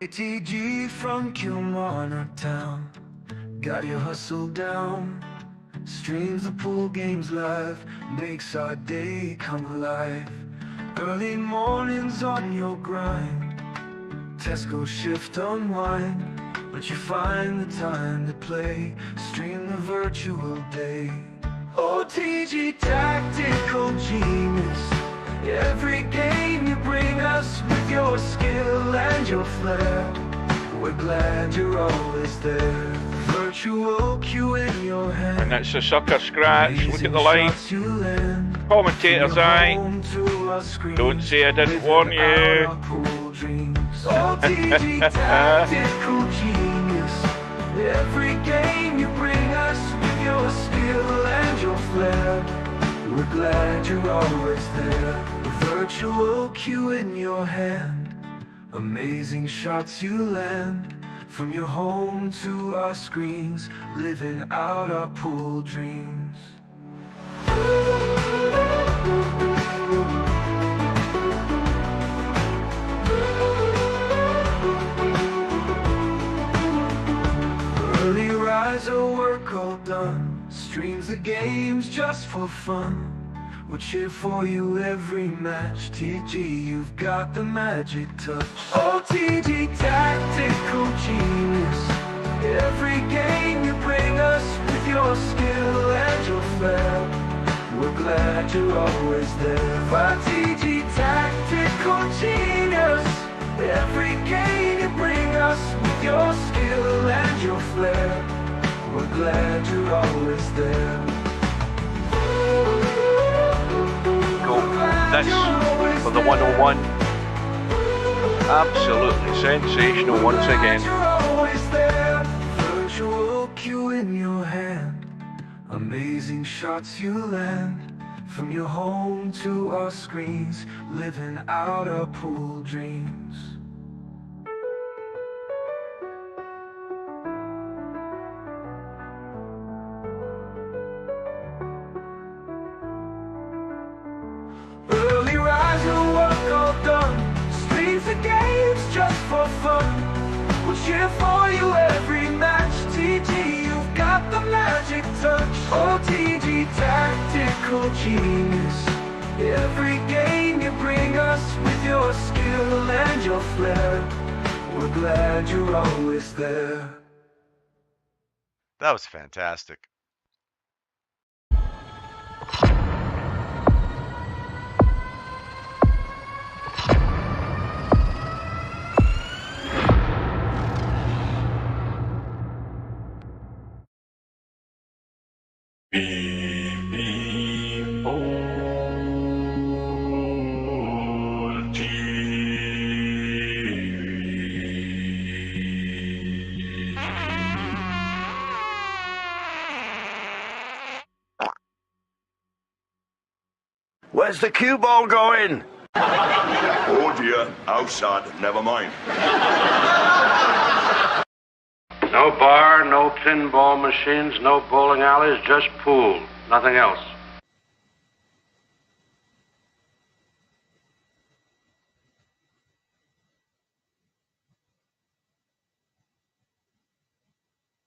ATG from Kilmarnock town, got your hustle down. Streams the pool games live, makes our day come alive. Early mornings on your grind, Tesco shift unwind, but you find the time to play, stream the virtual day. OTG tactical genius, every game you bring us with your skill and your flair. We're glad you're always there. Virtual cue in your hand, and that's the sucker scratch. Look at the line. Commentator's eye. Don't say I didn't warn you. OTG tactical genius, every game you bring us with your skill and your flair. We're glad you're always there. Virtual cue in your hand, amazing shots you land. From your home to our screens, living out our pool dreams. Early riser, work all done, streams the games just for fun. We'll cheer for you every match. TG, you've got the magic touch. OTG tactical genius, every game you bring us with your skill and your flair. We're glad you're always there. OTG tactical genius, every game you bring us with your skill and your flair. We're glad you're always there. This for the 101. Absolutely sensational once again. Virtual cue in your hand, amazing shots you land. From your home to our screens, living out our pool dreams. The games just for fun, we'll cheer for you every match. TG, you've got the magic touch. OTG tactical genius, every game you bring us with your skill and your flair. We're glad you're always there. That was fantastic. Where's the cue ball going? Oh dear, outside, never mind. No bar, no pinball machines, no bowling alleys, just pool, nothing else.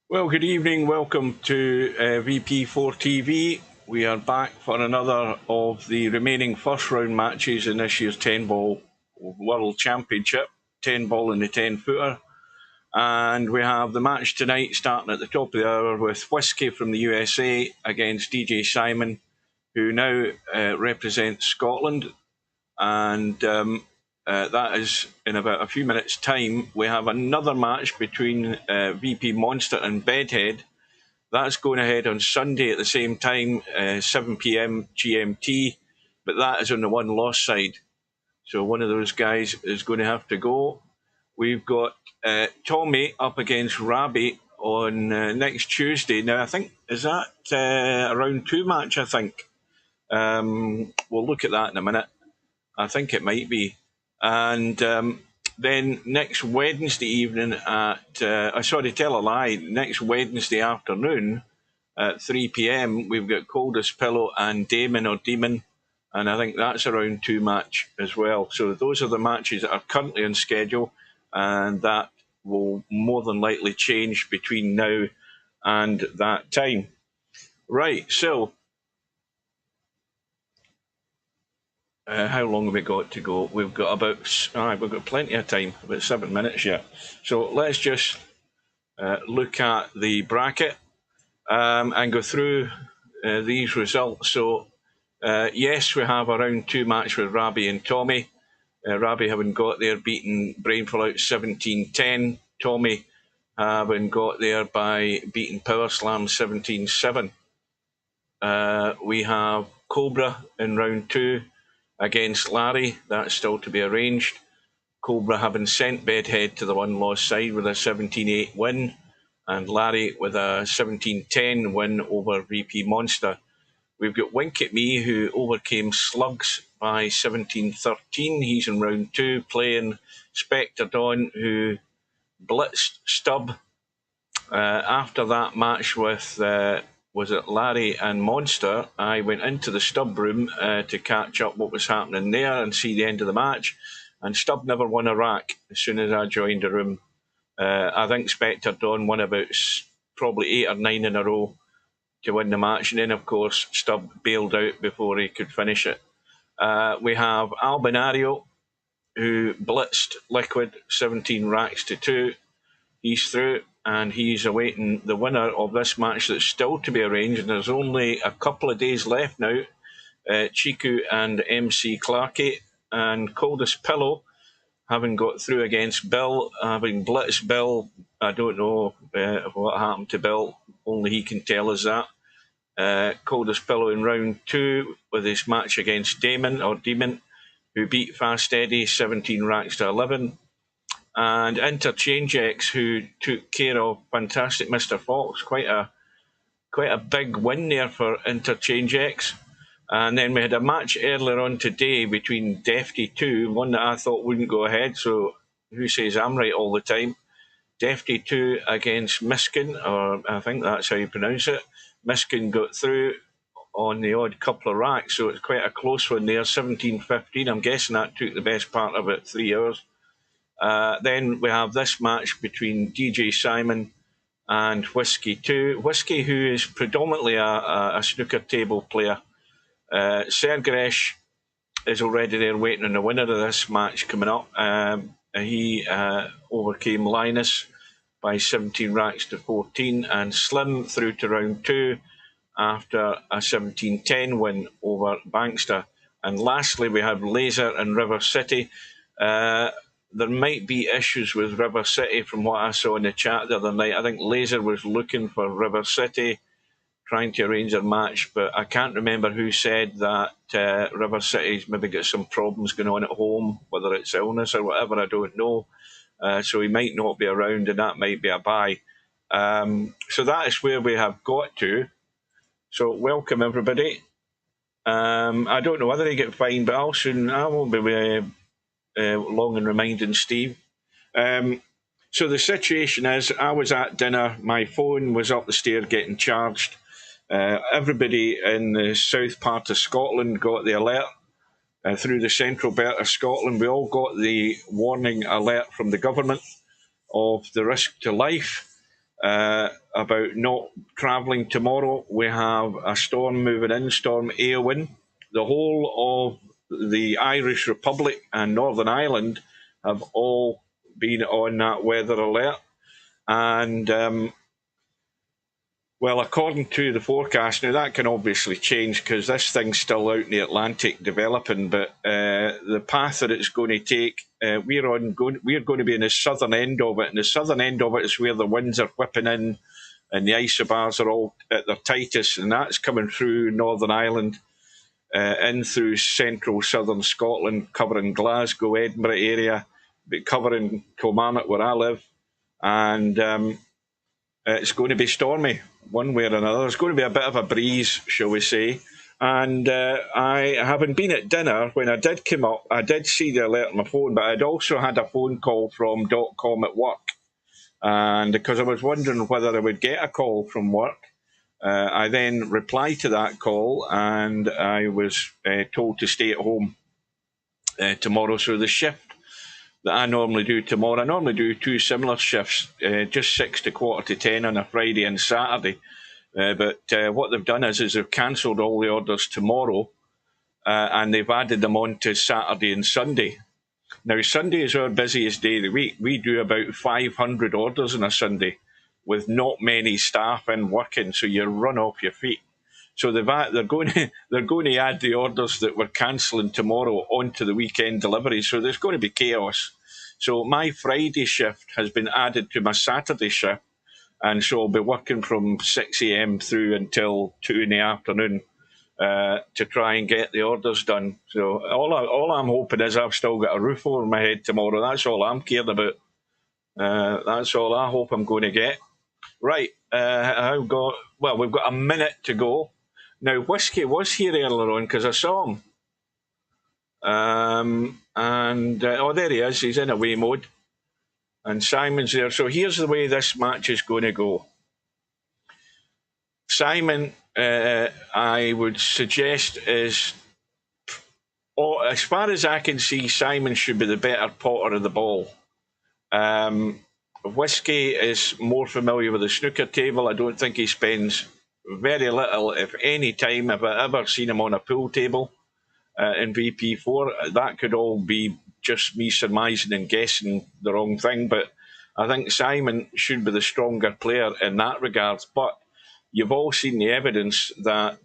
Well, good evening. Welcome to VP4TV. We are back for another of the remaining first round matches in this year's 10 ball World Championship, 10 ball in the 10 footer. And we have the match tonight starting at the top of the hour with Whiskey from the USA against DJSIMON, who now represents Scotland. And that is in about a few minutes' time. We have another match between VP Monster and Bedhead. That's going ahead on Sunday at the same time, 7 p.m. GMT, but that is on the one loss side. So one of those guys is going to have to go. We've got Tommy up against Rabbit on next Tuesday. Now, I think, is that a round 2 match, I think? We'll look at that in a minute. I think it might be. And then next Wednesday evening next Wednesday afternoon at 3 p.m, we've got Coldest Pillow and Damon or Demon. And I think that's a round 2 match as well. So those are the matches that are currently on schedule. and that will more than likely change between now and that time. Right, so how long have we got to go? We've got we've got plenty of time, about 7 minutes yet. So let's just look at the bracket and go through these results. So yes, we have a round 2 match with Rabi and Tommy. Rabi having got there, beating Brainful out 17-10. Tommy having got there by beating Power Slam 17-7. We have Cobra in round 2 against Larry. That's still to be arranged. Cobra having sent Bedhead to the one-loss side with a 17-8 win, and Larry with a 17-10 win over VP Monster. We've got Wink at Me, who overcame Slugs by 17-13. He's in round 2, playing Spectre Dawn, who blitzed Stubb. After that match with, was it Larry and Monster, I went into the Stubb room to catch up what was happening there and see the end of the match. And Stubb never won a rack as soon as I joined the room. I think Spectre Dawn won about probably 8 or 9 in a row to win the match, and then of course Stubb bailed out before he could finish it. We have Albinario, who blitzed Liquid 17 racks to 2. He's through, and he's awaiting the winner of this match that's still to be arranged, and there's only a couple of days left now. Chiku and MC Clarkey, and Coldest Pillow having got through against Bill, having blitzed Bill. I don't know what happened to Bill, only he can tell us that. Coldest Pillow in round 2 with his match against Demon, who beat Fast Eddie 17 racks to 11. And Interchange X, who took care of Fantastic Mr. Fox. Quite a big win there for Interchange X. And then we had a match earlier on today between Defty 2, one that I thought wouldn't go ahead, so who says I'm right all the time? Defty 2 against Miskin, or I think that's how you pronounce it. Miskin got through on the odd couple of racks, so it's quite a close one there, 17-15. I'm guessing that took the best part of it, 3 hours. Then we have this match between DJSIMON and Whiskey 2. Whiskey, who is predominantly a snooker table player. Sergeresh is already there waiting on the winner of this match coming up. He overcame Linus by 17 racks to 14, and Slim through to round 2 after a 17-10 win over Bankster. And lastly, we have Laser and River City. There might be issues with River City from what I saw in the chat the other night. I think Laser was looking for River City, trying to arrange a match, but I can't remember who said that River City's maybe got some problems going on at home, whether it's illness or whatever, I don't know. So he might not be around, and that might be a bye. So that is where we have got to. So welcome, everybody. I don't know whether he get fined, but I won't be long in reminding Steve. So the situation is, I was at dinner, my phone was up the stair getting charged. Everybody in the south part of Scotland got the alert. Through the central belt of Scotland, we all got the warning alert from the government of the risk to life about not travelling tomorrow. We have a storm moving in, Storm Éowyn. The whole of the Irish Republic and Northern Ireland have all been on that weather alert. And well, according to the forecast, now that can obviously change because this thing's still out in the Atlantic developing, but the path that it's going to take, we're going to be in the southern end of it, and the southern end of it is where the winds are whipping in and the isobars are all at their tightest, and that's coming through Northern Ireland, in through central southern Scotland, covering Glasgow, Edinburgh area, but covering Kilmarnock where I live, and it's going to be stormy one way or another. There's going to be a bit of a breeze, shall we say. And I, having been at dinner, when I did come up, I did see the alert on my phone, but I'd also had a phone call from .com at work. And because I was wondering whether I would get a call from work, I then replied to that call, and I was told to stay at home tomorrow. So the shift that I normally do tomorrow. I normally do 2 similar shifts, just 6 to 9:45 on a Friday and Saturday. But what they've done is they've cancelled all the orders tomorrow, and they've added them on to Saturday and Sunday. Now, Sunday is our busiest day of the week. We do about 500 orders on a Sunday with not many staff in working, so you run off your feet. So they're going to add the orders that we're cancelling tomorrow onto the weekend delivery. So there's going to be chaos. So my Friday shift has been added to my Saturday shift, and so I'll be working from 6 a.m. through until 2 in the afternoon to try and get the orders done. So all I'm hoping is I've still got a roof over my head tomorrow. That's all I'm cared about. That's all I hope I'm going to get. Right, we've got a minute to go. Now, Whiskey was here earlier on because I saw him. There he is. He's in away mode. And Simon's there. So here's the way this match is going to go. Simon, I would suggest, is, as far as I can see, Simon should be the better potter of the ball. Whiskey is more familiar with the snooker table. I don't think he spends very little, if any time, if I ever seen him on a pool table in VP4. That could all be just me surmising and guessing the wrong thing, but I think Simon should be the stronger player in that regard. But you've all seen the evidence that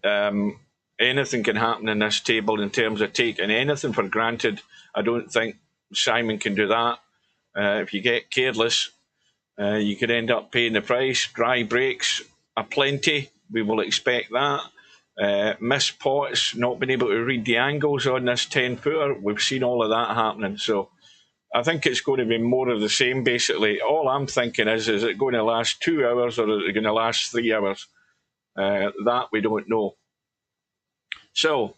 anything can happen in this table in terms of taking anything for granted. I don't think Simon can do that. If you get careless, you could end up paying the price. Dry breaks aplenty. We will expect that. Missed pots, not being able to read the angles on this 10-footer. We've seen all of that happening. So I think it's going to be more of the same, basically. All I'm thinking is it going to last 2 hours or is it going to last 3 hours? That we don't know. So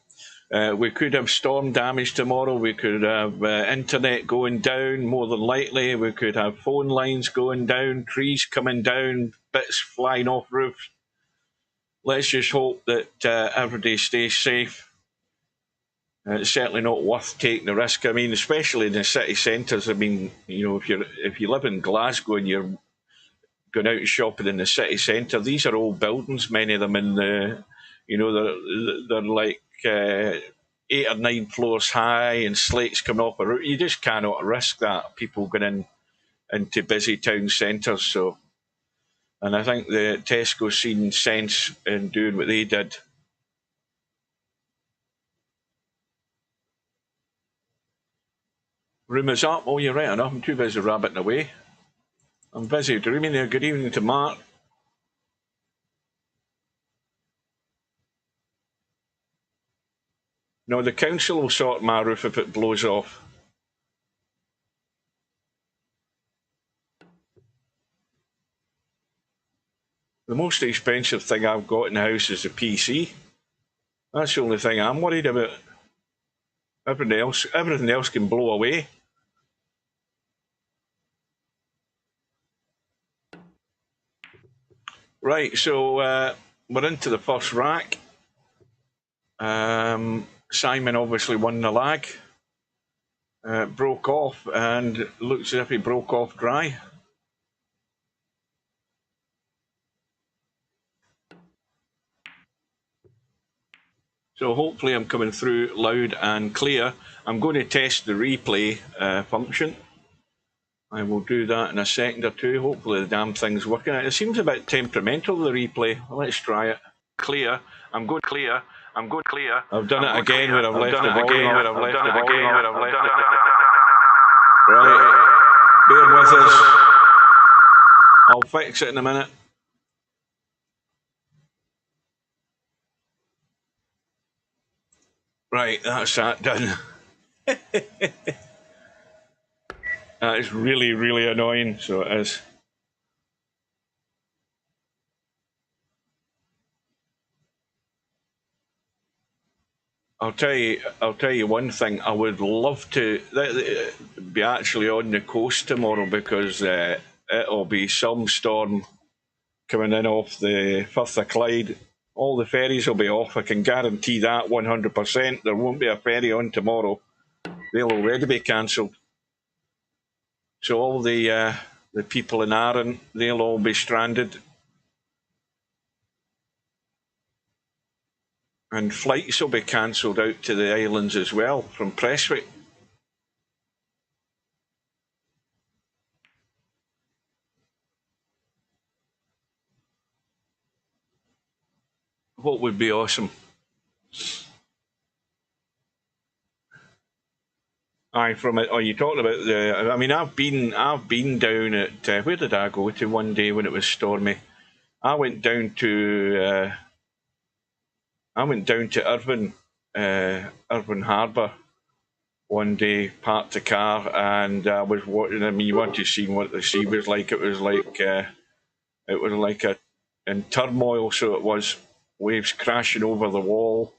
we could have storm damage tomorrow. We could have internet going down, more than likely. We could have phone lines going down, trees coming down, bits flying off roofs. Let's just hope that everybody stays safe. It's certainly not worth taking the risk. I mean, especially in the city centres. I mean, you know, if you live in Glasgow and you're going out shopping in the city centre, these are old buildings. Many of them in the, you know, they're like 8 or 9 floors high and slates coming off a roof. You just cannot risk that. People going into busy town centres. So. And I think the Tesco's seen sense in doing what they did. Room is up. Oh, you're right enough. I'm too busy rabbiting away. I'm busy dreaming there. Good evening to Mark. No, the council will sort my roof if it blows off. The most expensive thing I've got in the house is the PC. That's the only thing I'm worried about. Everything else can blow away. Right, so we're into the first rack. Simon obviously won the lag. Broke off, and looks as if he broke off dry. So hopefully I'm coming through loud and clear. I'm going to test the replay function. I will do that in a second or two. Hopefully the damn thing's working. It seems a bit temperamental, the replay. Let's try it. Clear. I'm going clear. I'm going clear. I've done it again where I've left the volume. Right. Bear with us. I'll fix it in a minute. Right, that's that done. That is really, really annoying, so it is. I'll tell you one thing. I would love to be actually on the coast tomorrow because it'll be some storm coming in off the Firth of Clyde. All the ferries will be off. I can guarantee that 100%. There won't be a ferry on tomorrow. They'll already be cancelled. So all the people in Arran, they'll all be stranded. And flights will be cancelled out to the islands as well from Prestwick. What would be awesome? Aye, from it. Oh, you talked about the. I mean, I've been down at. Where did I go to one day when it was stormy? I went down to. Irvine Harbour one day, parked the car, and I was watching. I mean, you want to see what the sea was like. It was like in turmoil. So it was waves crashing over the wall.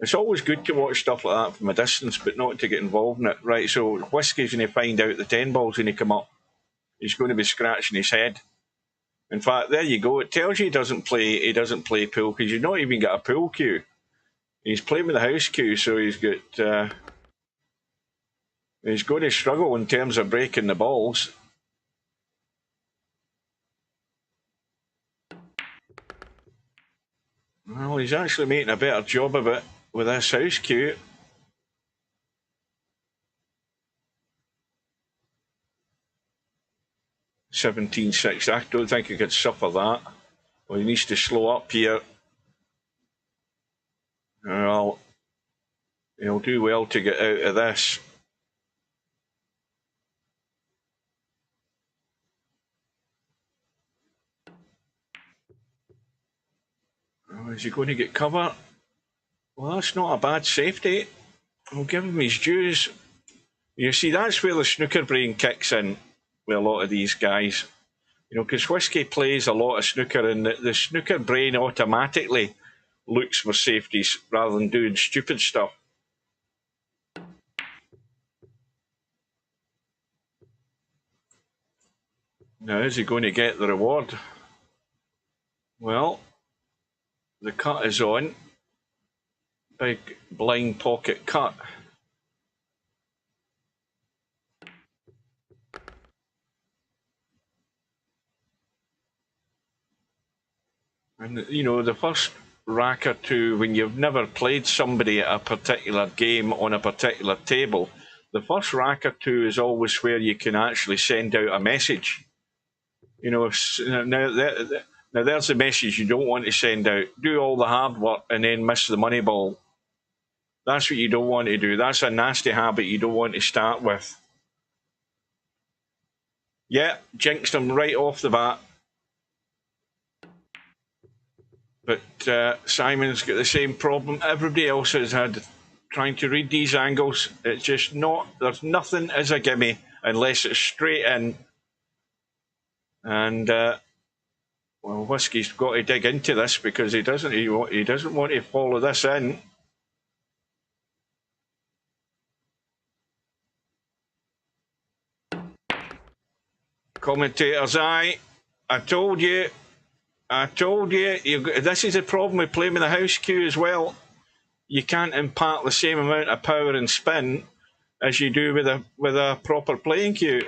It's always good to watch stuff like that from a distance, but not to get involved in it. Right, so Whiskey's going to find out the 10 ball's going to come up. He's going to be scratching his head. In fact, there you go. It tells you he doesn't play pool because you've not even got a pool cue. He's playing with the house cue, so he's got. He's going to struggle in terms of breaking the balls. Well, he's actually making a better job of it with this house cue. $17.6. I don't think he could suffer that. Well, he needs to slow up here. Well, he'll do well to get out of this. Oh, is he going to get cover? Well, that's not a bad safety. I'll give him his dues. You see, that's where the snooker brain kicks in with a lot of these guys. You know, because Whiskey plays a lot of snooker, and the snooker brain automatically looks for safeties rather than doing stupid stuff. Now, is he going to get the reward? Well, the cut is on. Big blind pocket cut. And, you know, the first rack or two, when you've never played somebody at a particular game on a particular table, the first rack or two is always where you can actually send out a message. You know, now there's the message you don't want to send out. Do all the hard work and then miss the money ball. That's what you don't want to do. That's a nasty habit you don't want to start with. Yeah, jinxed him right off the bat. But Simon's got the same problem everybody else has had, trying to read these angles. It's just not, there's nothing as a gimme unless it's straight in. And well, Whiskey's got to dig into this because he doesn't want to follow this in. Commentators, I told you, this is a problem with playing with the house cue as well. You can't impart the same amount of power and spin as you do with a proper playing cue.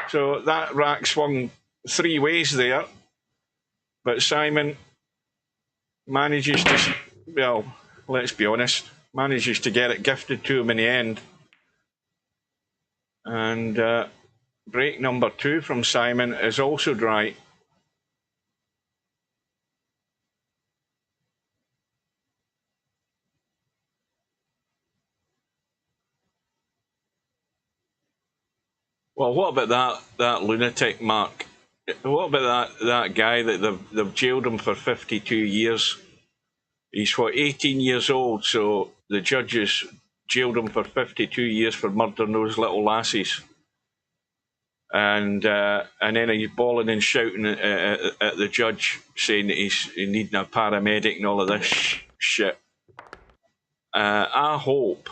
So that rack swung 3 ways there, but Simon manages to, well, let's be honest, manages to get it gifted to him in the end. And break number 2 from Simon is also dry. Well, what about that lunatic, Mark? What about that guy that they've jailed him for 52 years? He's, what, 18 years old, so the judges jailed him for 52 years for murdering those little lassies. And then he's bawling and shouting at the judge, saying that he's needing a paramedic and all of this shit. I hope,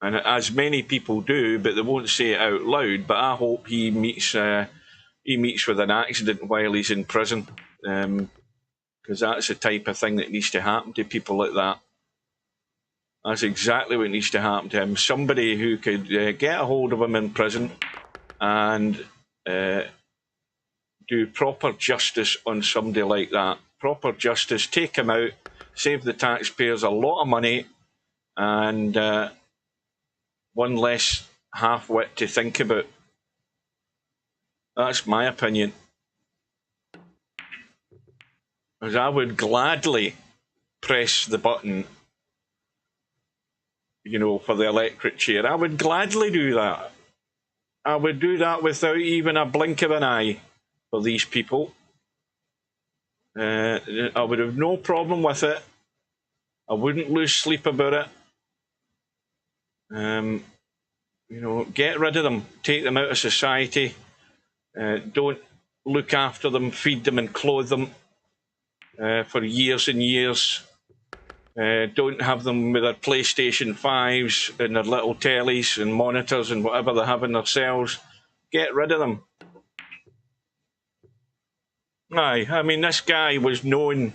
and as many people do, but they won't say it out loud, but I hope he meets with an accident while he's in prison, because that's the type of thing that needs to happen to people like that. That's exactly what needs to happen to him. Somebody who could get a hold of him in prison and do proper justice on somebody like that. Proper justice, take him out, save the taxpayers a lot of money, and one less half-wit to think about. That's my opinion. Because I would gladly press the button, you know, for the electric chair. I would gladly do that. I would do that without even a blink of an eye for these people. I would have no problem with it. I wouldn't lose sleep about it. You know, get rid of them. Take them out of society. Don't look after them, feed them and clothe them for years and years. Don't have them with their PlayStation 5s and their little tellies and monitors and whatever they have in their cells. Get rid of them. Aye, I mean, this guy was known.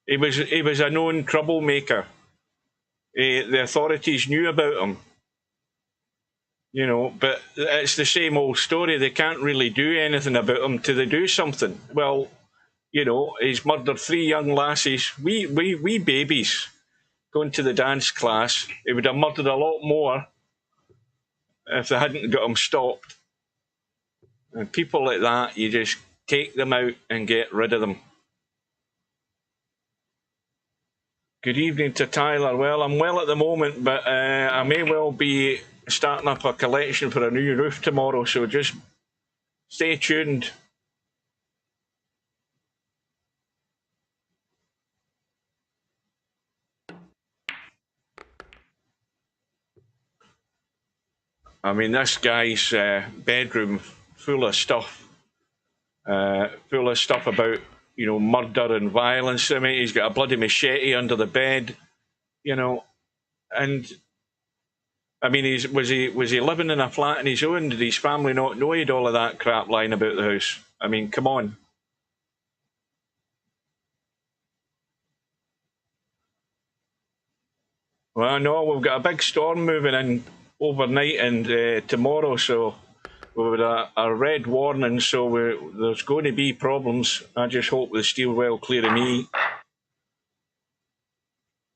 He was a known troublemaker. The authorities knew about him. You know, but it's the same old story. They can't really do anything about him till they do something. Well, you know, he's murdered 3 young lassies, wee babies, going to the dance class. He would have murdered a lot more if they hadn't got him stopped. And people like that, you just take them out and get rid of them. Good evening to Tyler. Well, I'm well at the moment, but I may well be starting up a collection for a new roof tomorrow, so just stay tuned. I mean, this guy's bedroom full of stuff about, you know, murder and violence. I mean, he's got a bloody machete under the bed, you know, and I mean, was he living in a flat on his own? Did his family not know he had all of that crap lying about the house? I mean, come on. Well, no, we've got a big storm moving in overnight and tomorrow, so we've got a red warning, so there's going to be problems. I just hope the steer well clear of me.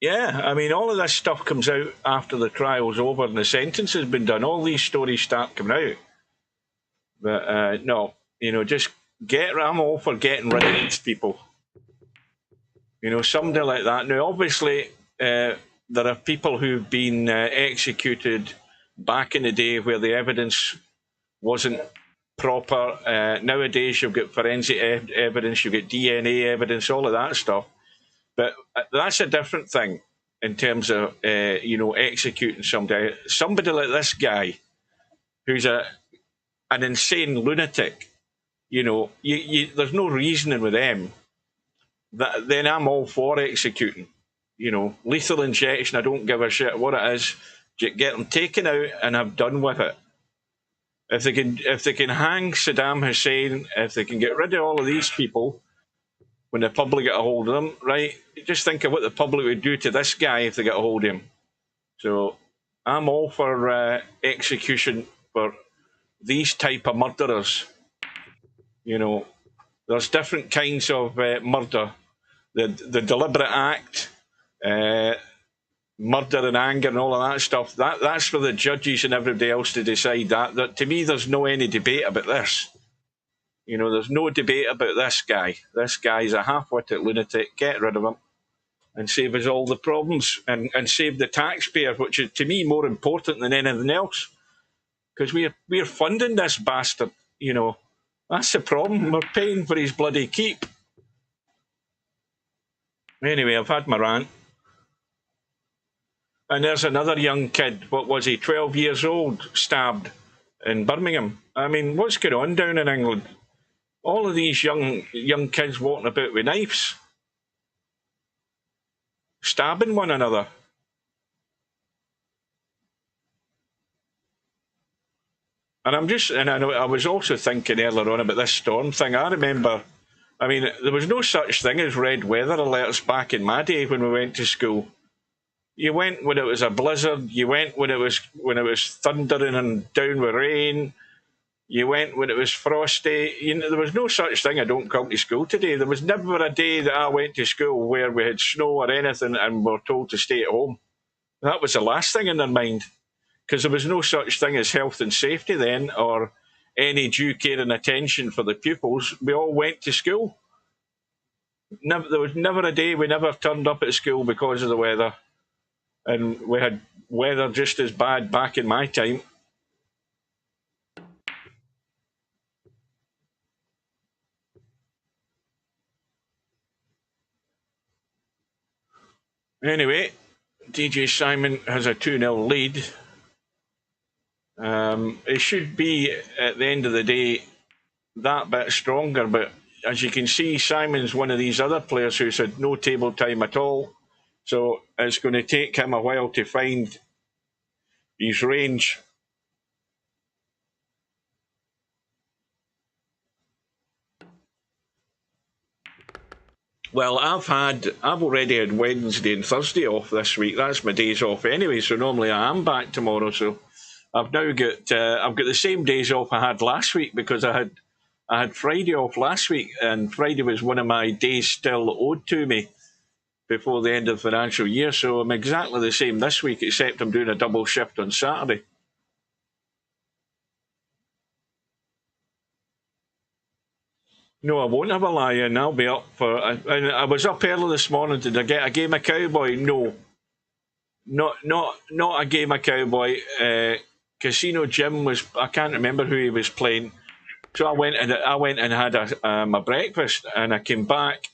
Yeah, I mean, all of this stuff comes out after the trial's over and the sentence has been done. All these stories start coming out. But no, you know, just I'm all for getting rid of these people. You know, somebody like that. Now, obviously, there are people who've been executed back in the day where the evidence wasn't proper. Nowadays, you've got forensic evidence, you've got DNA evidence, all of that stuff. But that's a different thing in terms of, you know, executing somebody. Somebody like this guy, who's an insane lunatic, you know, there's no reasoning with them. Then I'm all for executing. You know, lethal injection, I don't give a shit what it is. Get them taken out and have done with it. If they can hang Saddam Hussein, if they can get rid of all of these people, when the public get a hold of them, right? Just think of what the public would do to this guy if they get a hold of him. So I'm all for execution for these type of murderers. You know, there's different kinds of murder. The deliberate act, murder and anger and all of that stuff, that's for the judges and everybody else to decide that. To me, there's no any debate about this. You know, there's no debate about this guy. This guy's a half-witted lunatic. Get rid of him and save us all the problems and save the taxpayer, which is, to me, more important than anything else. Because we're funding this bastard, you know. That's the problem. We're paying for his bloody keep. Anyway, I've had my rant. And there's another young kid, what was he, 12 years old, stabbed in Birmingham. I mean, what's going on down in England? All of these young kids walking about with knives, stabbing one another. And I was also thinking earlier on about this storm thing. I remember, I mean, there was no such thing as red weather alerts back in my day when we went to school. You went when it was a blizzard. You went when it was thundering and down with rain. You went when it was frosty. You know, there was no such thing. I don't come to school today. There was never a day that I went to school where we had snow or anything and were told to stay at home. That was the last thing in their mind, because there was no such thing as health and safety then, or any due care and attention for the pupils. We all went to school. There was never a day we never turned up at school because of the weather. And we had weather just as bad back in my time. Anyway, DJSIMON has a 2-0 lead. It should be, at the end of the day, that bit stronger, but as you can see, Simon's one of these other players who's had no table time at all, so it's going to take him a while to find his range. Well, I've already had Wednesday and Thursday off this week. That's my days off anyway, so normally I am back tomorrow, so I've now got the same days off I had last week, because I had Friday off last week, and Friday was one of my days still owed to me before the end of the financial year. So I'm exactly the same this week, except I'm doing a double shift on Saturday. No, I won't have a lie-in. I'll be up for... I was up early this morning. Did I get a game of Cowboy? No. Not a game of Cowboy. Casino Jim was... I can't remember who he was playing. So I went and had my breakfast, and I came back,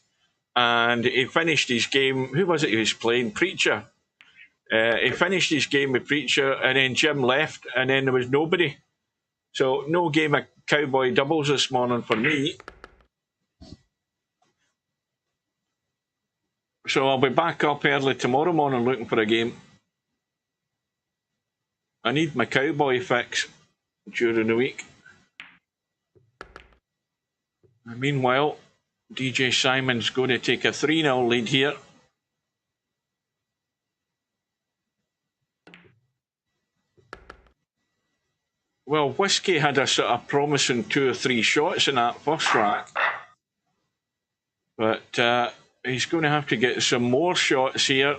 and he finished his game. Who was it he was playing? Preacher. He finished his game with Preacher, and then Jim left, and then there was nobody. So no game of Cowboy doubles this morning for me. So I'll be back up early tomorrow morning looking for a game. I need my Cowboy fix during the week. Meanwhile, DJSIMON's going to take a 3-0 lead here. Well, Whiskey had a sort of promising 2 or 3 shots in that first rack. But he's going to have to get some more shots here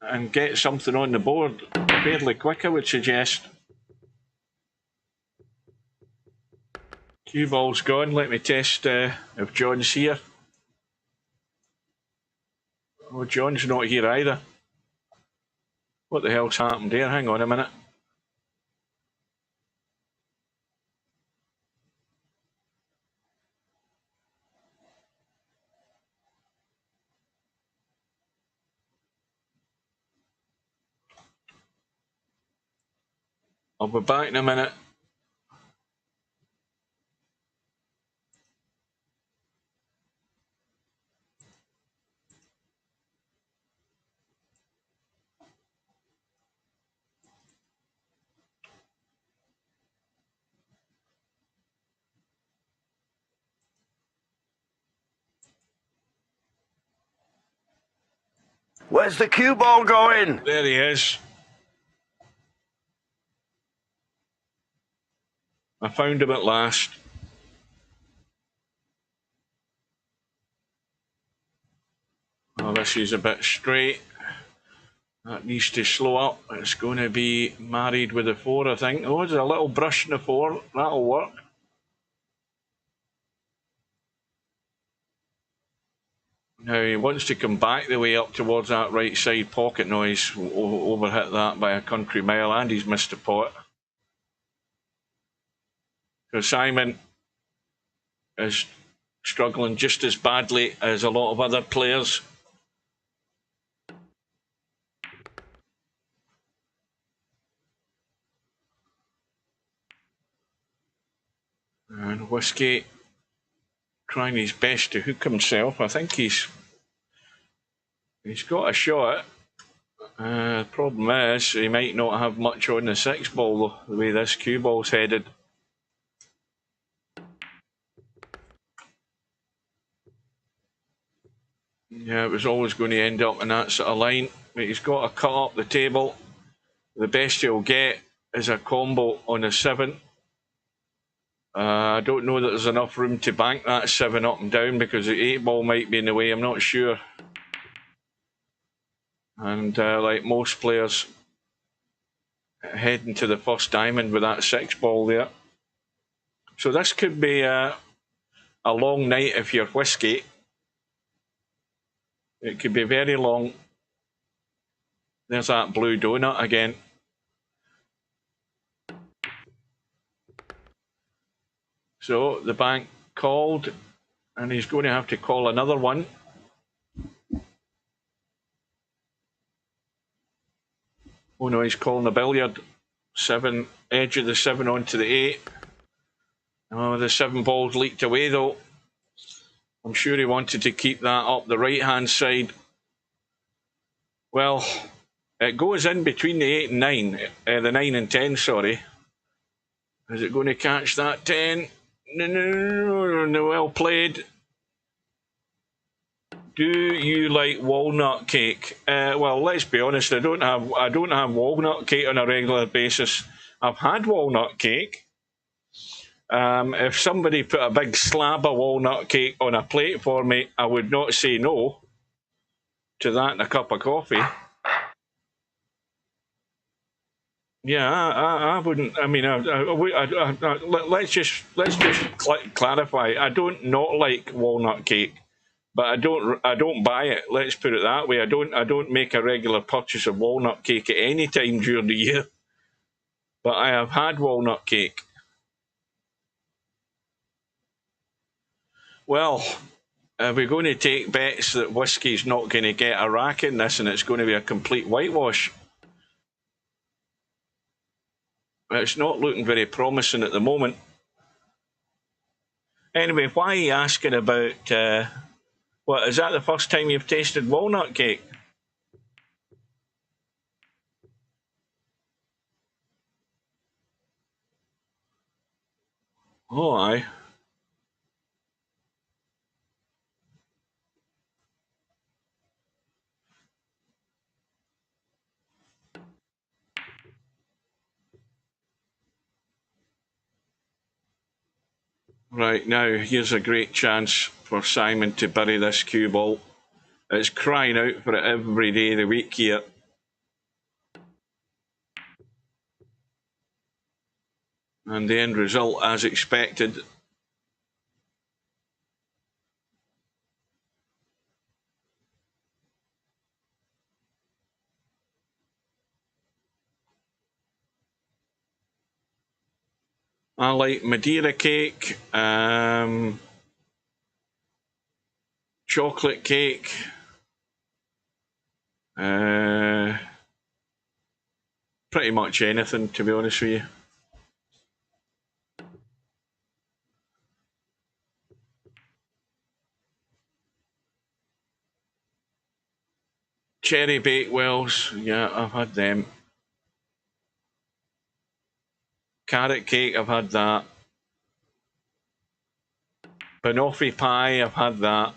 and get something on the board fairly quick, I would suggest. Cue ball's gone. Let me test if John's here. Oh, John's not here either. What the hell's happened there? Hang on a minute. I'll be back in a minute. Where's the cue ball going? There he is. I found him at last. Oh, this is a bit straight. That needs to slow up. It's going to be married with a 4, I think. Oh, there's a little brush in the 4. That'll work. Now he wants to come back the way up towards that right side pocket noise. Overhit that by a country mile, and he's missed a pot. So Simon is struggling just as badly as a lot of other players. And Whiskey trying his best to hook himself. I think he's got a shot. The problem is he might not have much on the 6 ball though, the way this cue ball's headed. Yeah, it was always going to end up in that sort of line. but he's got to cut up the table. The best he'll get is a combo on a 7. I don't know that there's enough room to bank that 7 up and down because the 8 ball might be in the way. I'm not sure. And like most players, heading to the first diamond with that 6 ball there. So this could be a long night if you're whiskey. It could be very long. There's that blue donut again. So the bank called, and he's going to have to call another one. Oh no, he's calling the billiard. 7, edge of the 7 onto the 8. Oh, the 7 ball's leaked away though. I'm sure he wanted to keep that up the right-hand side. Well, it goes in between the 8 and 9, the 9 and 10, sorry. Is it going to catch that 10? No, well played. Do you like walnut cake? Well, let's be honest. I don't have walnut cake on a regular basis. I've had walnut cake. If somebody put a big slab of walnut cake on a plate for me, I would not say no to that and a cup of coffee. Yeah, I wouldn't. I mean, let's just clarify. I don't not like walnut cake, but I don't buy it. Let's put it that way. I don't make a regular purchase of walnut cake at any time during the year. But I have had walnut cake. Well, we're going to take bets that whiskey's not going to get a rack in this, and it's going to be a complete whitewash. It's not looking very promising at the moment. Anyway, why are you asking about, what, is that the first time you've tasted walnut cake? Oh, aye. Right, now, here's a great chance for Simon to bury this cue ball. It's crying out for it every day of the week here. And the end result, as expected. I like Madeira cake, chocolate cake, pretty much anything, to be honest with you. Cherry Bakewells, yeah, I've had them. Carrot cake, I've had that. Banoffee pie, I've had that.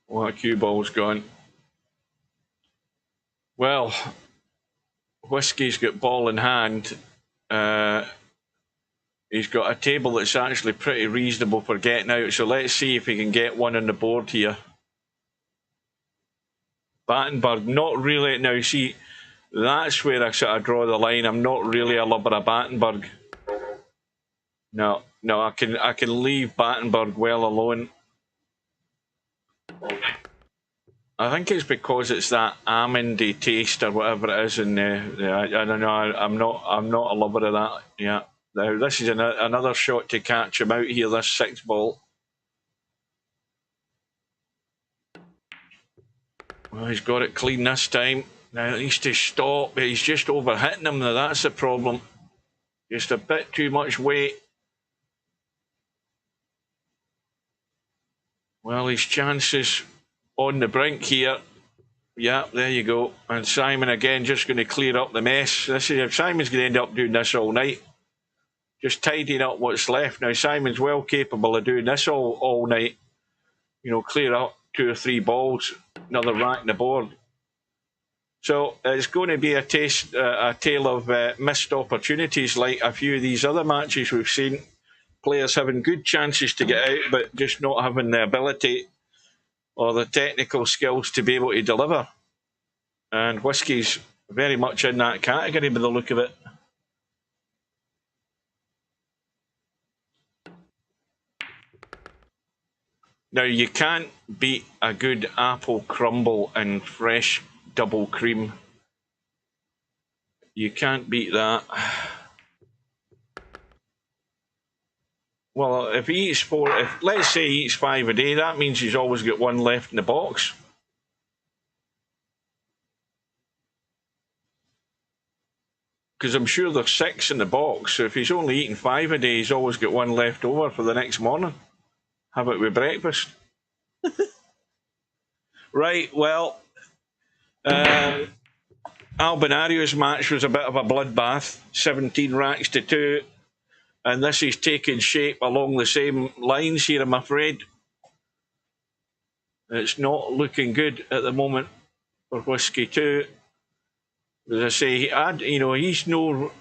What cue ball's gone? Well, Whiskey's got ball in hand. He's got a table that's actually pretty reasonable for getting out, so let's see if he can get one on the board here. Battenberg, not really. Now, see, that's where I sort of draw the line. I'm not really a lover of Battenberg. No, I can leave Battenberg well alone. I think it's because it's that almondy taste or whatever it is, and I don't know. I'm not a lover of that. Yeah. Now this is another shot to catch him out here. This 6 ball. Well, he's got it clean this time. Now at least to stop, but he's just overhitting him. Now that's the problem. Just a bit too much weight. Well, his chances on the brink here. Yeah, there you go. And Simon again just going to clear up the mess. This is if Simon's going to end up doing this all night. Just tidying up what's left. Now Simon's well capable of doing this all night. You know, clear up 2 or 3 balls, another rack in the board. So it's going to be a tale of missed opportunities, like a few of these other matches we've seen. Players having good chances to get out, but just not having the ability or the technical skills to be able to deliver. And Whiskey's very much in that category by the look of it. Now, you can't beat a good apple crumble and fresh double cream. You can't beat that. Well, if he eats 4, let's say he eats 5 a day, that means he's always got 1 left in the box. Because I'm sure there's 6 in the box, so if he's only eating 5 a day, he's always got 1 left over for the next morning. Have it with breakfast. Right, well, Albanario's match was a bit of a bloodbath, 17 racks to 2, and this is taking shape along the same lines here, I'm afraid. It's not looking good at the moment for Whiskey 2. As I say, you know, he's no...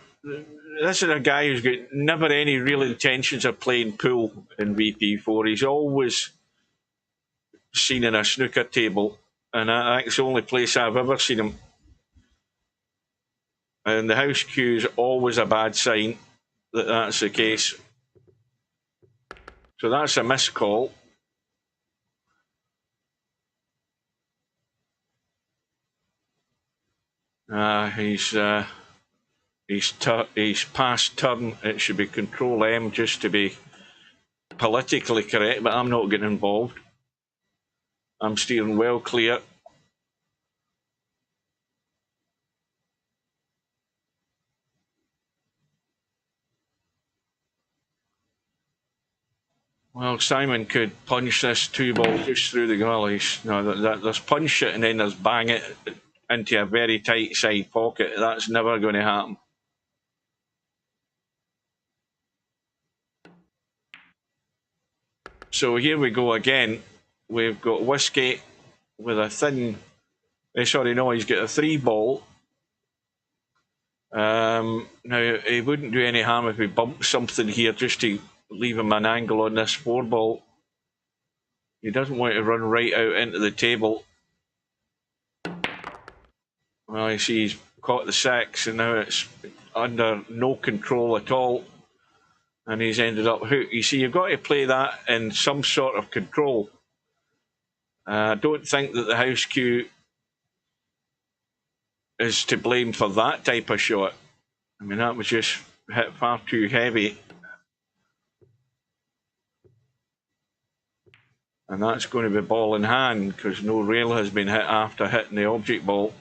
This is a guy who's got never any real intentions of playing pool in VP4. He's always seen in a snooker table, and that's the only place I've ever seen him. And the house cue is always a bad sign that that's the case. So that's a missed call. He's past turn. It should be Control M just to be politically correct, but I'm not getting involved. I'm steering well clear. Well, Simon could punch this 2-ball just through the gullies. No, there's punch it and then there's bang it into a very tight side pocket. That's never going to happen. So here we go again. We've got Whiskey with a thin... Sorry, no, he's got a 3-ball. Now, he wouldn't do any harm if we bumped something here just to leave him an angle on this 4-ball. He doesn't want to run right out into the table. Well, you see he's caught the 6 and now it's under no control at all. And he's ended up hooked. You see, you've got to play that in some sort of control. I don't think that the house cue is to blame for that type of shot. I mean, that was just hit far too heavy. And that's going to be ball in hand because no rail has been hit after hitting the object ball.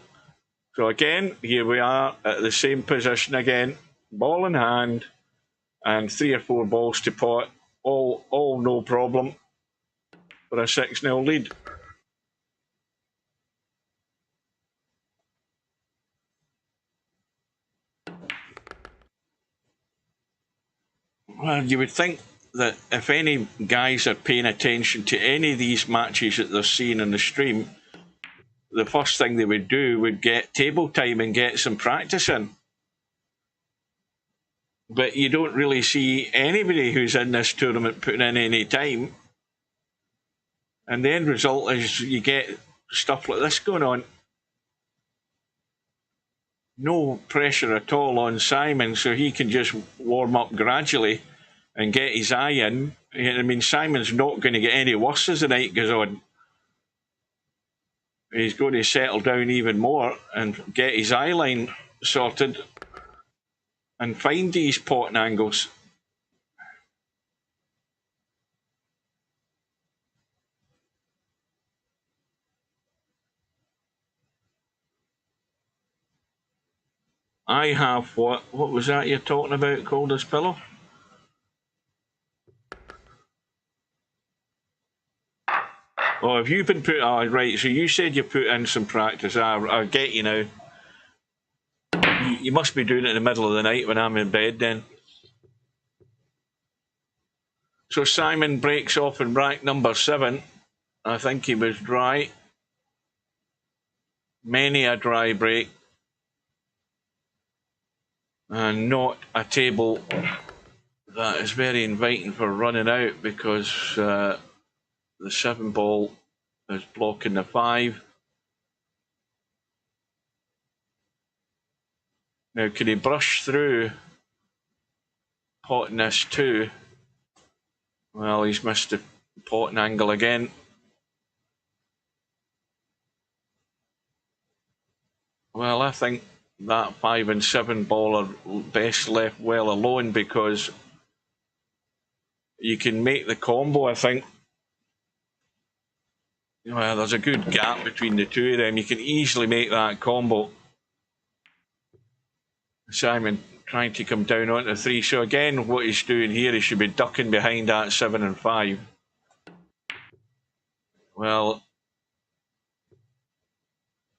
So again, here we are at the same position again. Ball in hand and 3 or 4 balls to pot. All no problem for a 6-0 lead. Well, you would think that if any guys are paying attention to any of these matches that they're seeing on the stream, the first thing they would do would get table time and get some practice in. But you don't really see anybody who's in this tournament putting in any time. And the end result is you get stuff like this going on. No pressure at all on Simon, so he can just warm up gradually and get his eye in. I mean, Simon's not going to get any worse as the night goes on. He's going to settle down even more and get his eye line sorted and find these potting angles. I have what was that you're talking about, Coldest Pillow? Oh, have you been put? Oh, right. So you said you put in some practice. I get you now. You must be doing it in the middle of the night when I'm in bed then. So Simon breaks off in rack number 7. I think he was dry. Many a dry break. And not a table that is very inviting for running out, because the 7 ball is blocking the 5. Now, could he brush through potting this 2? Well, he's missed the potting angle again. Well, I think that 5 and 7 ball are best left well alone, because you can make the combo, I think. Well, there's a good gap between the two of them. You can easily make that combo. Simon trying to come down onto 3. So again, what he's doing here, he should be ducking behind that 7 and 5. Well,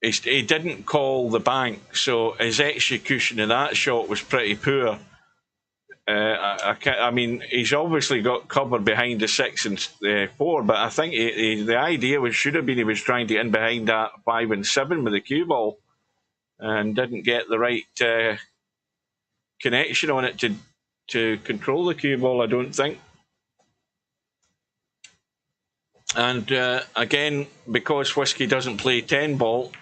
he didn't call the bank, so his execution of that shot was pretty poor. I mean, he's obviously got cover behind the 6 and 4, but I think the idea should have been he was trying to get in behind that 5 and 7 with the cue ball, and didn't get the right connection on it to control the cue ball, I don't think. And again, because Whiskey doesn't play 10 ball,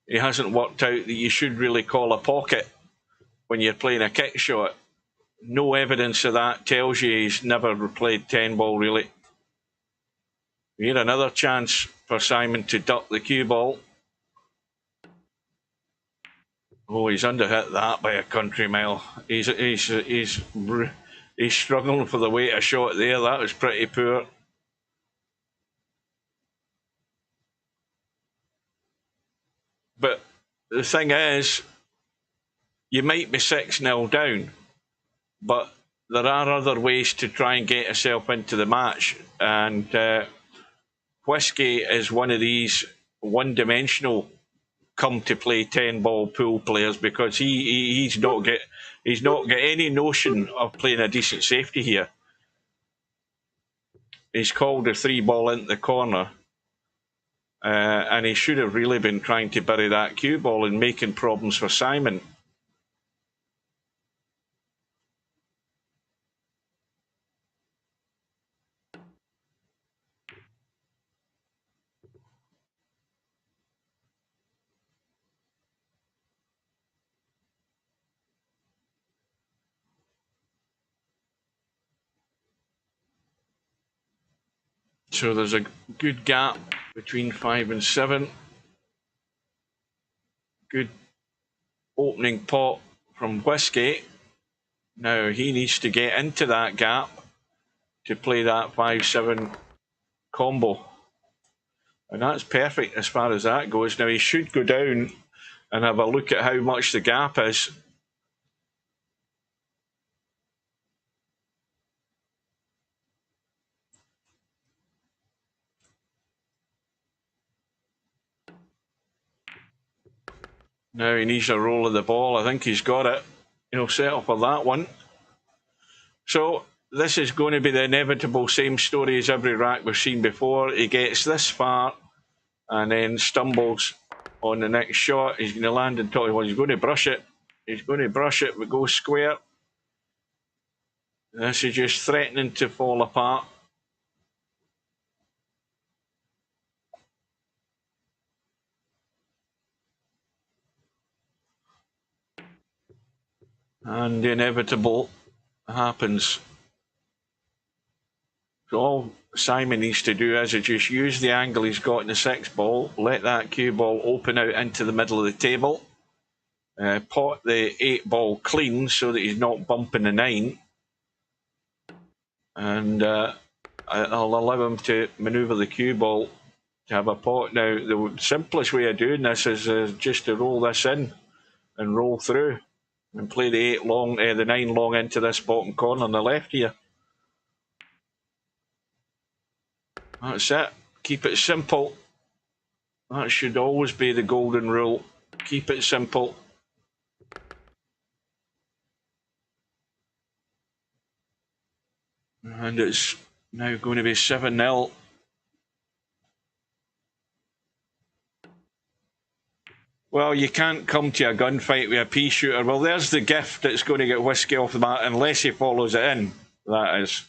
he hasn't worked out that you should really call a pocket when you're playing a kick shot. No evidence of that tells you he's never played 10 ball, really. We had another chance for Simon to duck the cue ball. Oh, he's underhit that by a country mile. He's struggling for the weight of shot there. That was pretty poor. But the thing is, you might be 6-0 down, but there are other ways to try and get yourself into the match. And Whiskey is one of these one-dimensional come-to-play 10-ball pool players, because he's not got any notion of playing a decent safety here. He's called a 3-ball into the corner, and he should have really been trying to bury that cue ball and making problems for Simon. So there's a good gap between 5 and 7. Good opening pot from Whiskey. Now he needs to get into that gap to play that 5-7 combo. And that's perfect as far as that goes. Now he should go down and have a look at how much the gap is. Now he needs a roll of the ball. I think he's got it. He'll settle for that one. So this is going to be the inevitable same story as every rack we've seen before. He gets this far and then stumbles on the next shot. He's going to land in top. Well, he's going to brush it. He's going to brush it, but go square. This is just threatening to fall apart. And the inevitable happens. So all Simon needs to do is just use the angle he's got in the 6 ball, let that cue ball open out into the middle of the table, pot the 8 ball clean so that he's not bumping the 9, and I'll allow him to manoeuvre the cue ball to have a pot. Now, the simplest way of doing this is just to roll this in and roll through and play the 9 long into this bottom corner on the left here. That's it. Keep it simple. That should always be the golden rule. Keep it simple. And it's now going to be 7-0. Well, you can't come to a gunfight with a pea shooter. Well, there's the gift that's going to get Whiskey off the mat, unless he follows it in, that is.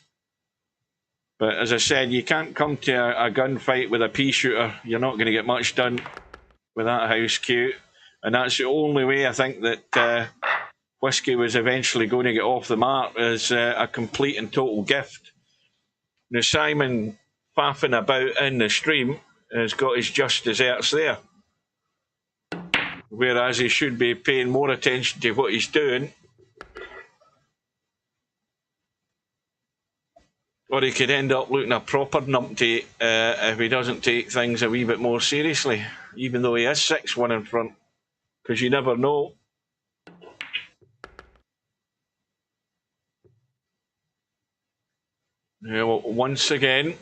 But as I said, you can't come to a gunfight with a pea shooter. You're not going to get much done with that house cue. And that's the only way I think that Whiskey was eventually going to get off the mark, is a complete and total gift. Now, Simon faffing about in the stream has got his just desserts there. Whereas he should be paying more attention to what he's doing. Or he could end up looking a proper numpty if he doesn't take things a wee bit more seriously, even though he is 6-1 in front, because you never know. Now, once again,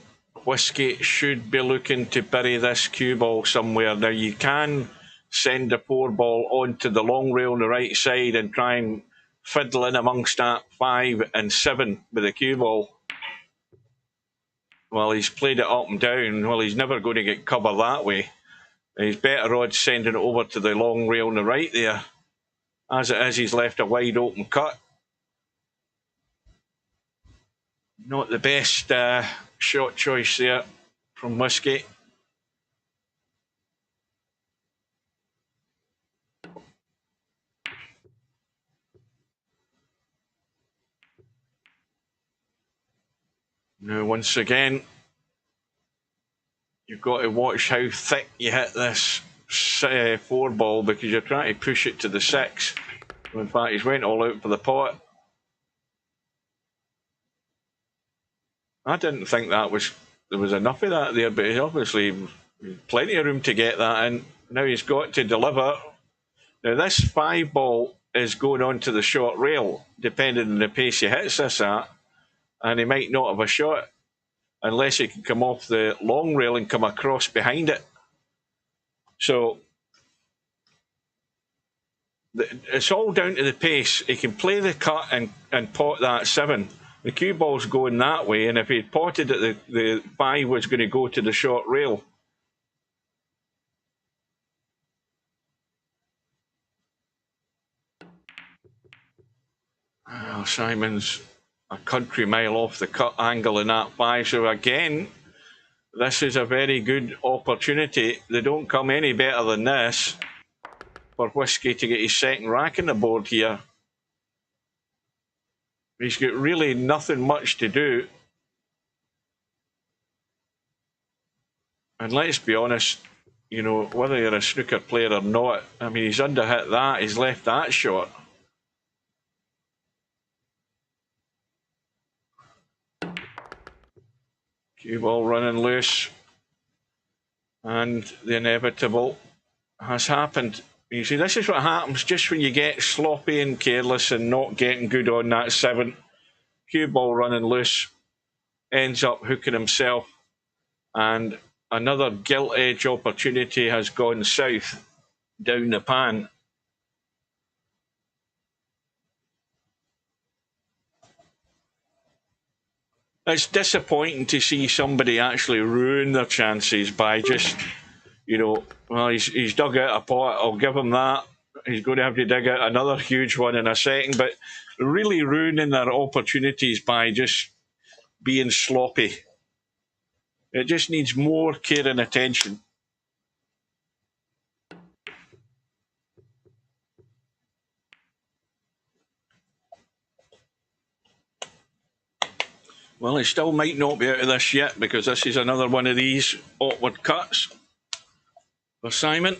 Whiskey should be looking to bury this cue ball somewhere. Now, you can send the 4-ball onto the long rail on the right side and try and fiddle in amongst that 5 and 7 with the cue ball. Well, he's played it up and down. Well, he's never going to get cover that way. He's better odds sending it over to the long rail on the right there. As it is, he's left a wide open cut. Not the best shot choice there from Whiskey. Now, once again, you've got to watch how thick you hit this 4-ball, because you're trying to push it to the 6. In fact, he's went all out for the pot. I didn't think there was enough of that there, but he's obviously plenty of room to get that in. Now he's got to deliver. Now this 5-ball is going on to the short rail, depending on the pace he hits this at. And he might not have a shot unless he can come off the long rail and come across behind it. So it's all down to the pace. He can play the cut and pot that 7. The cue ball's going that way, and if he'd potted it, the 5 was going to go to the short rail. Well, Simon's a country mile off the cut angle in that 5. So again, this is a very good opportunity. They don't come any better than this for Whiskey to get his second rack on the board here. He's got really nothing much to do. And let's be honest, you know, whether you're a snooker player or not, I mean, he's underhit that, he's left that short. Cue ball running loose, and the inevitable has happened. You see, this is what happens just when you get sloppy and careless and not getting good on that 7. Cue ball running loose, ends up hooking himself, and another gilt edge opportunity has gone south down the pan. It's disappointing to see somebody actually ruin their chances by just, you know, well, he's dug out a pot, I'll give him that. He's going to have to dig out another huge one in a second, but really ruining their opportunities by just being sloppy. It just needs more care and attention. Well, he still might not be out of this yet, because this is another one of these awkward cuts for Simon.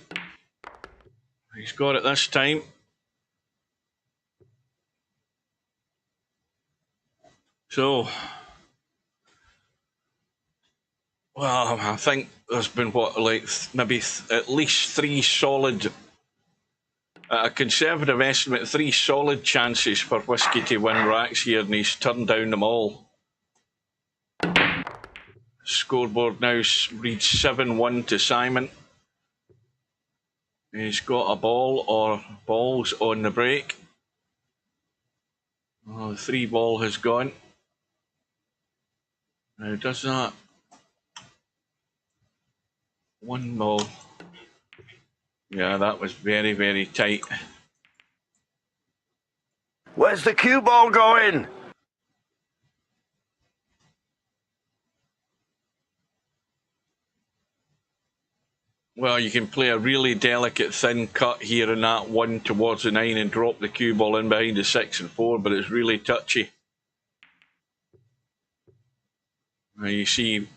He's got it this time. So, well, I think there's been, what, like maybe at least 3 solid, a conservative estimate, 3 solid chances for Whiskey to win racks here, and he's turned down them all. Scoreboard now reads 7-1 to Simon. He's got a ball or balls on the break. Oh, the 3 ball has gone. Now does that 1 ball? Yeah, that was very, very tight. Where's the cue ball going? Well, you can play a really delicate thin cut here in that 1 towards the 9 and drop the cue ball in behind the 6 and 4, but it's really touchy. Now you see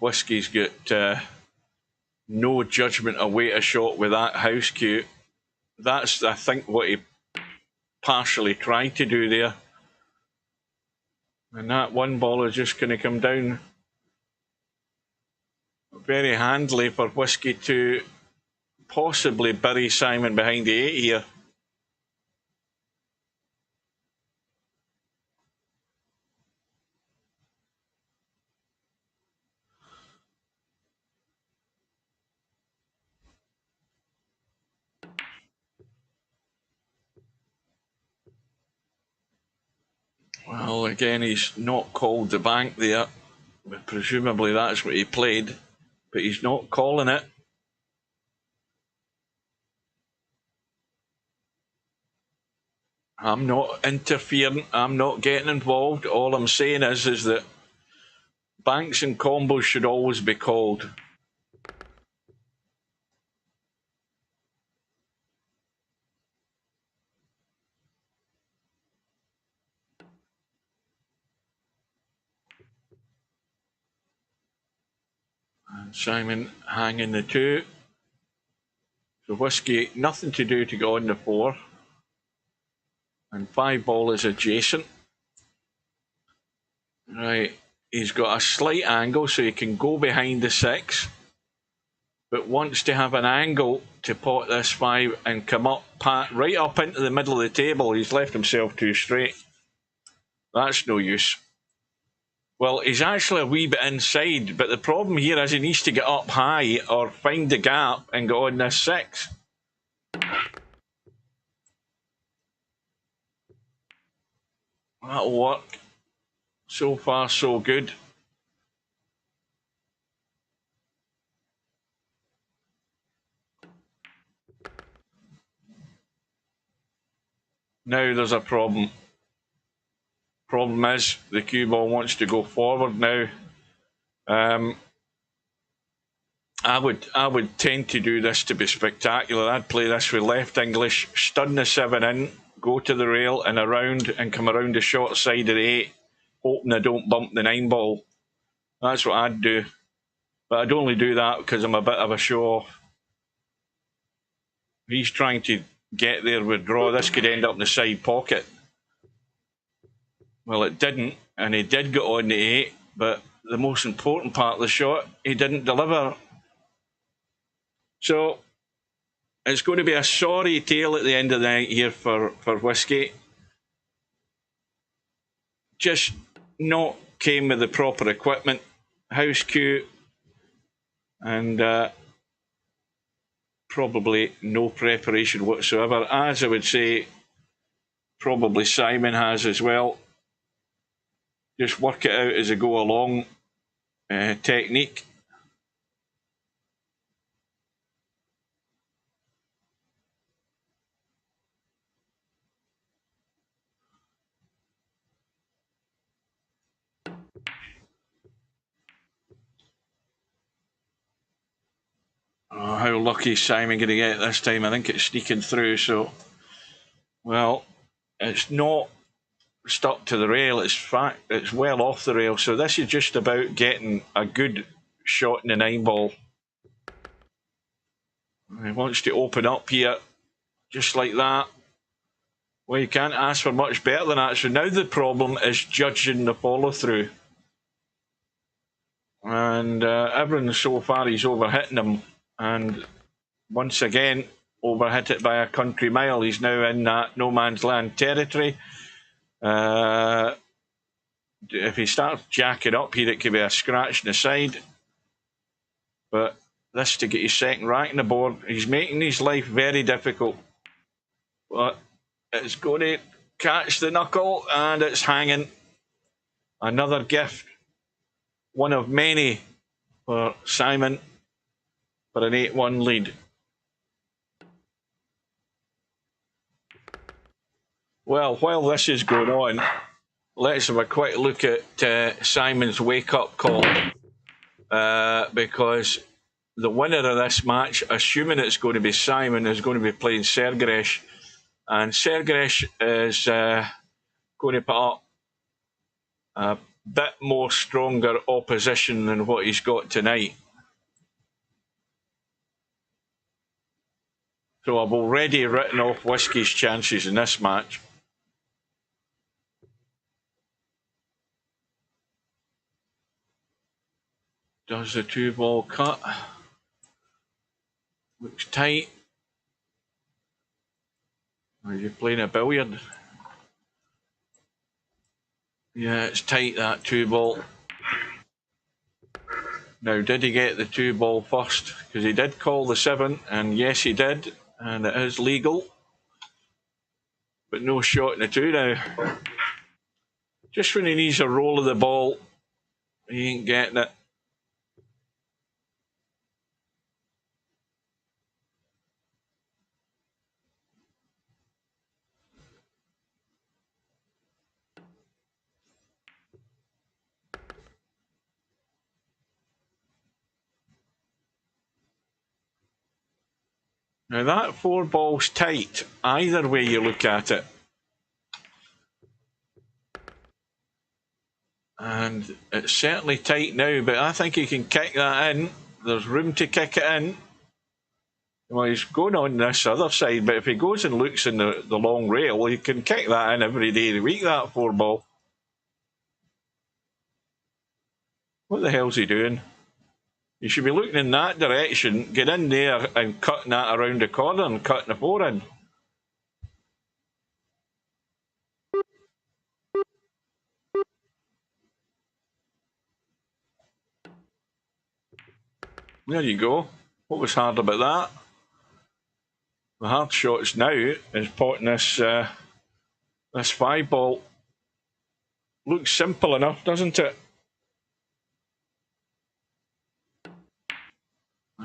Whiskey's got no judgment away a shot with that house cue. That's, I think, what he partially tried to do there. And that 1 ball is just going to come down very handily for Whiskey to possibly bury Simon behind the 8 here. Well, again, he's not called the bank there. But presumably that's what he played, but he's not calling it. I'm not interfering. I'm not getting involved. All I'm saying is that banks and combos should always be called. And Simon hanging the 2. So Whiskey, nothing to do to go on the 4. And 5 ball is adjacent. Right, he's got a slight angle so he can go behind the 6, but wants to have an angle to pot this 5 and come up, right up into the middle of the table. He's left himself too straight. That's no use. Well, he's actually a wee bit inside, but the problem here is he needs to get up high or find the gap and go on this 6. That'll work. So far, so good. Now there's a problem. Problem is the cue ball wants to go forward now. I would tend to do this to be spectacular. I'd play this with left English, stun the 7 in, go to the rail and around and come around the short side of the 8, hoping I don't bump the 9 ball. That's what I'd do. But I'd only do that because I'm a bit of a show-off. He's trying to get there with draw. This could end up in the side pocket. Well, it didn't, and he did get on the 8, but the most important part of the shot, he didn't deliver. So it's going to be a sorry tale at the end of the night here for Whiskey. Just not came with the proper equipment, house cue, and probably no preparation whatsoever. As I would say, probably Simon has as well. Just work it out as I go along technique. Oh, how lucky is Simon going to get this time? I think it's sneaking through. So, well, it's not stuck to the rail. It's well off the rail. So this is just about getting a good shot in the 9 ball. He wants to open up here, just like that. Well, you can't ask for much better than that. So now the problem is judging the follow through. And everyone so far he's overhitting him. And once again, overhit it by a country mile. He's now in that no man's land territory. if he starts jacking up here, it could be a scratch in the side. But this to get his second rack on the board, he's making his life very difficult. But it's going to catch the knuckle, and it's hanging. Another gift, one of many for Simon, for an 8-1 lead. Well, while this is going on, let's have a quick look at Simon's wake-up call, because the winner of this match, assuming it's going to be Simon, is going to be playing Sergeresh, and Sergeresh is going to put up a bit more stronger opposition than what he's got tonight. So I've already written off Whiskey's chances in this match. Does the 2-ball cut? Looks tight. Are you playing a billiard? Yeah, it's tight, that 2-ball. Now, did he get the 2-ball first? Because he did call the 7, and yes, he did, and it is legal. But no shot in the 2 now. Just when he needs a roll of the ball, he ain't getting it. Now that 4-ball's tight, either way you look at it. And it's certainly tight now, but I think he can kick that in. There's room to kick it in. Well, he's going on this other side, but if he goes and looks in the long rail, he can kick that in every day of the week, that 4-ball. What the hell's he doing? You should be looking in that direction, get in there and cutting that around the corner and cutting the 4 in. There you go. What was hard about that? The hard shots now is potting this 5-ball. Looks simple enough, doesn't it?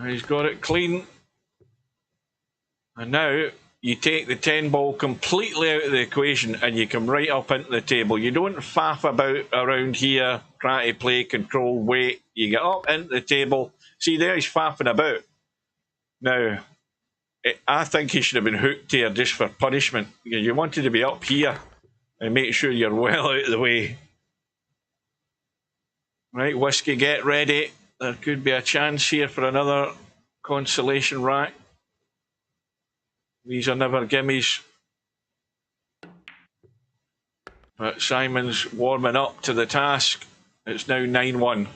He's got it clean. And now you take the 10-ball completely out of the equation and you come right up into the table. You don't faff about around here, try to play control, wait. You get up into the table. See, there he's faffing about. Now, I think he should have been hooked here just for punishment. You wanted to be up here and make sure you're well out of the way. Right, Whiskey, get ready. There could be a chance here for another consolation rack. These are never gimmies. But Simon's warming up to the task. It's now 9-1.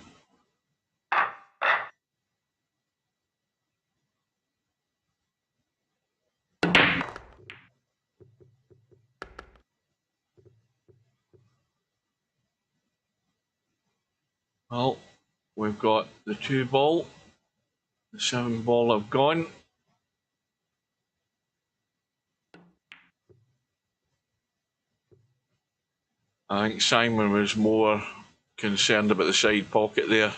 Well, we've got the 2-ball. The 7-ball have gone. I think Simon was more concerned about the side pocket there.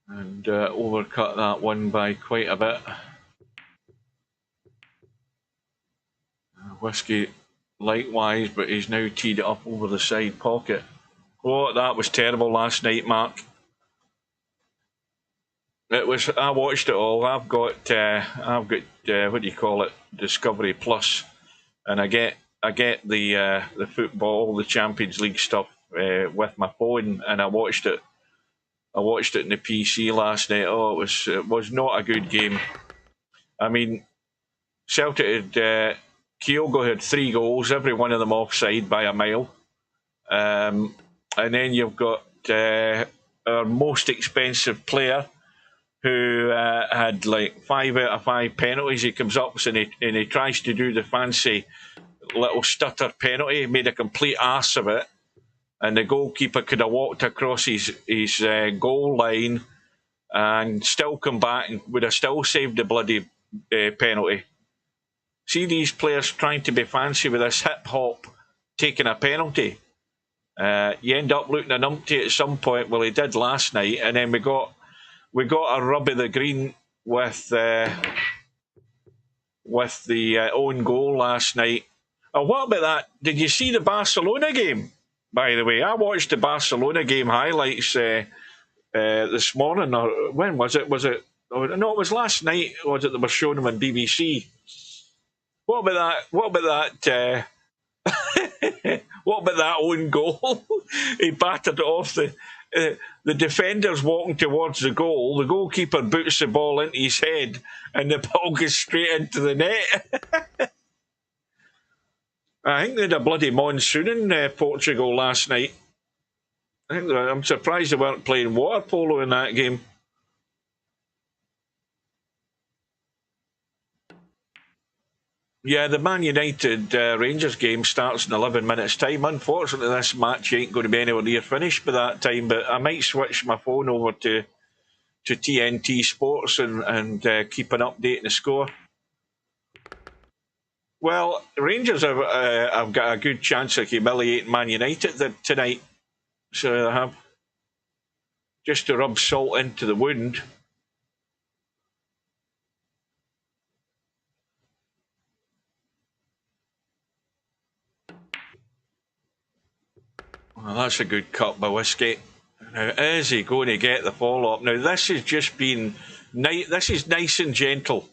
And overcut that one by quite a bit. Whiskey likewise, but he's now teed it up over the side pocket. Oh, that was terrible last night, Mark. It was. I watched it all. I've got what do you call it? Discovery Plus, and I get the football, the Champions League stuff with my phone, and I watched it. I watched it in the PC last night. Oh, it was not a good game. I mean, Celtic had Kyogo had 3 goals, every one of them offside by a mile. And then you've got our most expensive player who had like 5 out of 5 penalties. He comes up and he tries to do the fancy little stutter penalty. He made a complete arse of it. and the goalkeeper could have walked across his goal line and still come back and would have still saved the bloody penalty. See these players trying to be fancy with this hip hop, taking a penalty. You end up looking an umpty at some point. Well, he did last night, and then we got a rub of the green with the own goal last night. Oh, what about that? Did you see the Barcelona game? By the way, I watched the Barcelona game highlights this morning. Or when was it? No, it was last night. Was it? They were showing them on BBC. What about that? What about that? What about that own goal? He battered it off the defender's walking towards the goal. The goalkeeper boots the ball into his head, and the ball goes straight into the net. I think they had a bloody monsoon in Portugal last night. I'm surprised they weren't playing water polo in that game. Yeah, the Man United Rangers game starts in 11 minutes' time. Unfortunately, this match ain't going to be anywhere near finished by that time, but I might switch my phone over to TNT Sports and keep an update on the score. Well, Rangers have got a good chance of humiliating Man United tonight, so they have. Just to rub salt into the wound. Well, that's a good cut by Whiskey. Now, is he going to get the follow-up? Now, this has just been... This is nice and gentle.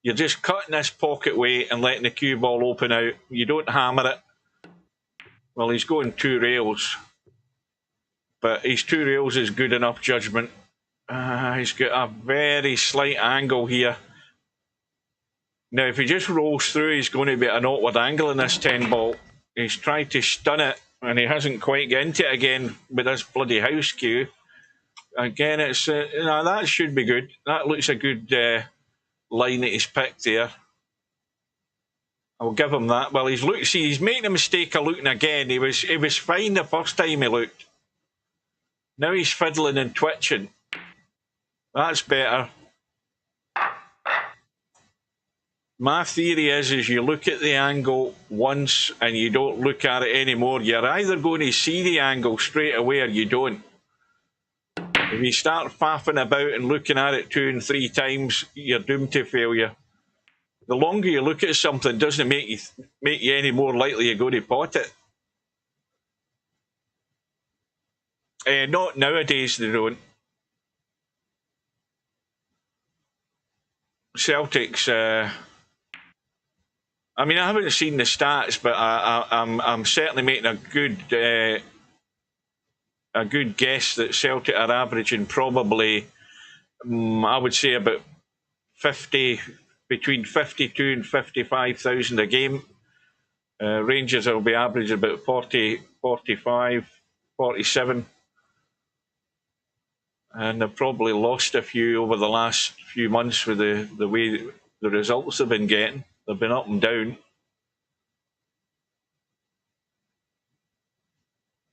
You're just cutting this pocket weight and letting the cue ball open out. You don't hammer it. Well, he's going 2 rails. But his 2 rails is good enough judgment. He's got a very slight angle here. Now, if he just rolls through, he's going to be at an awkward angle in this 10 ball. He's tried to stun it, and he hasn't quite got into it again with this bloody house cue. Again, it's that should be good. That looks a good line that he's picked there. I'll give him that. Well, he's making a mistake of looking again. He was fine the first time he looked. Now he's fiddling and twitching. That's better. My theory is you look at the angle once and you don't look at it anymore. You're either going to see the angle straight away or you don't. If you start faffing about and looking at it 2 and 3 times, you're doomed to failure. The longer you look at something, doesn't make you any more likely you're going to pot it. Not nowadays, they don't. Celtics... I mean, I haven't seen the stats, but I'm certainly making a good guess that Celtic are averaging probably, I would say, about between 52 and 55,000 a game. Rangers will be averaging about 40, 45, 47. And they've probably lost a few over the last few months with the way the results they've been getting. They've been up and down.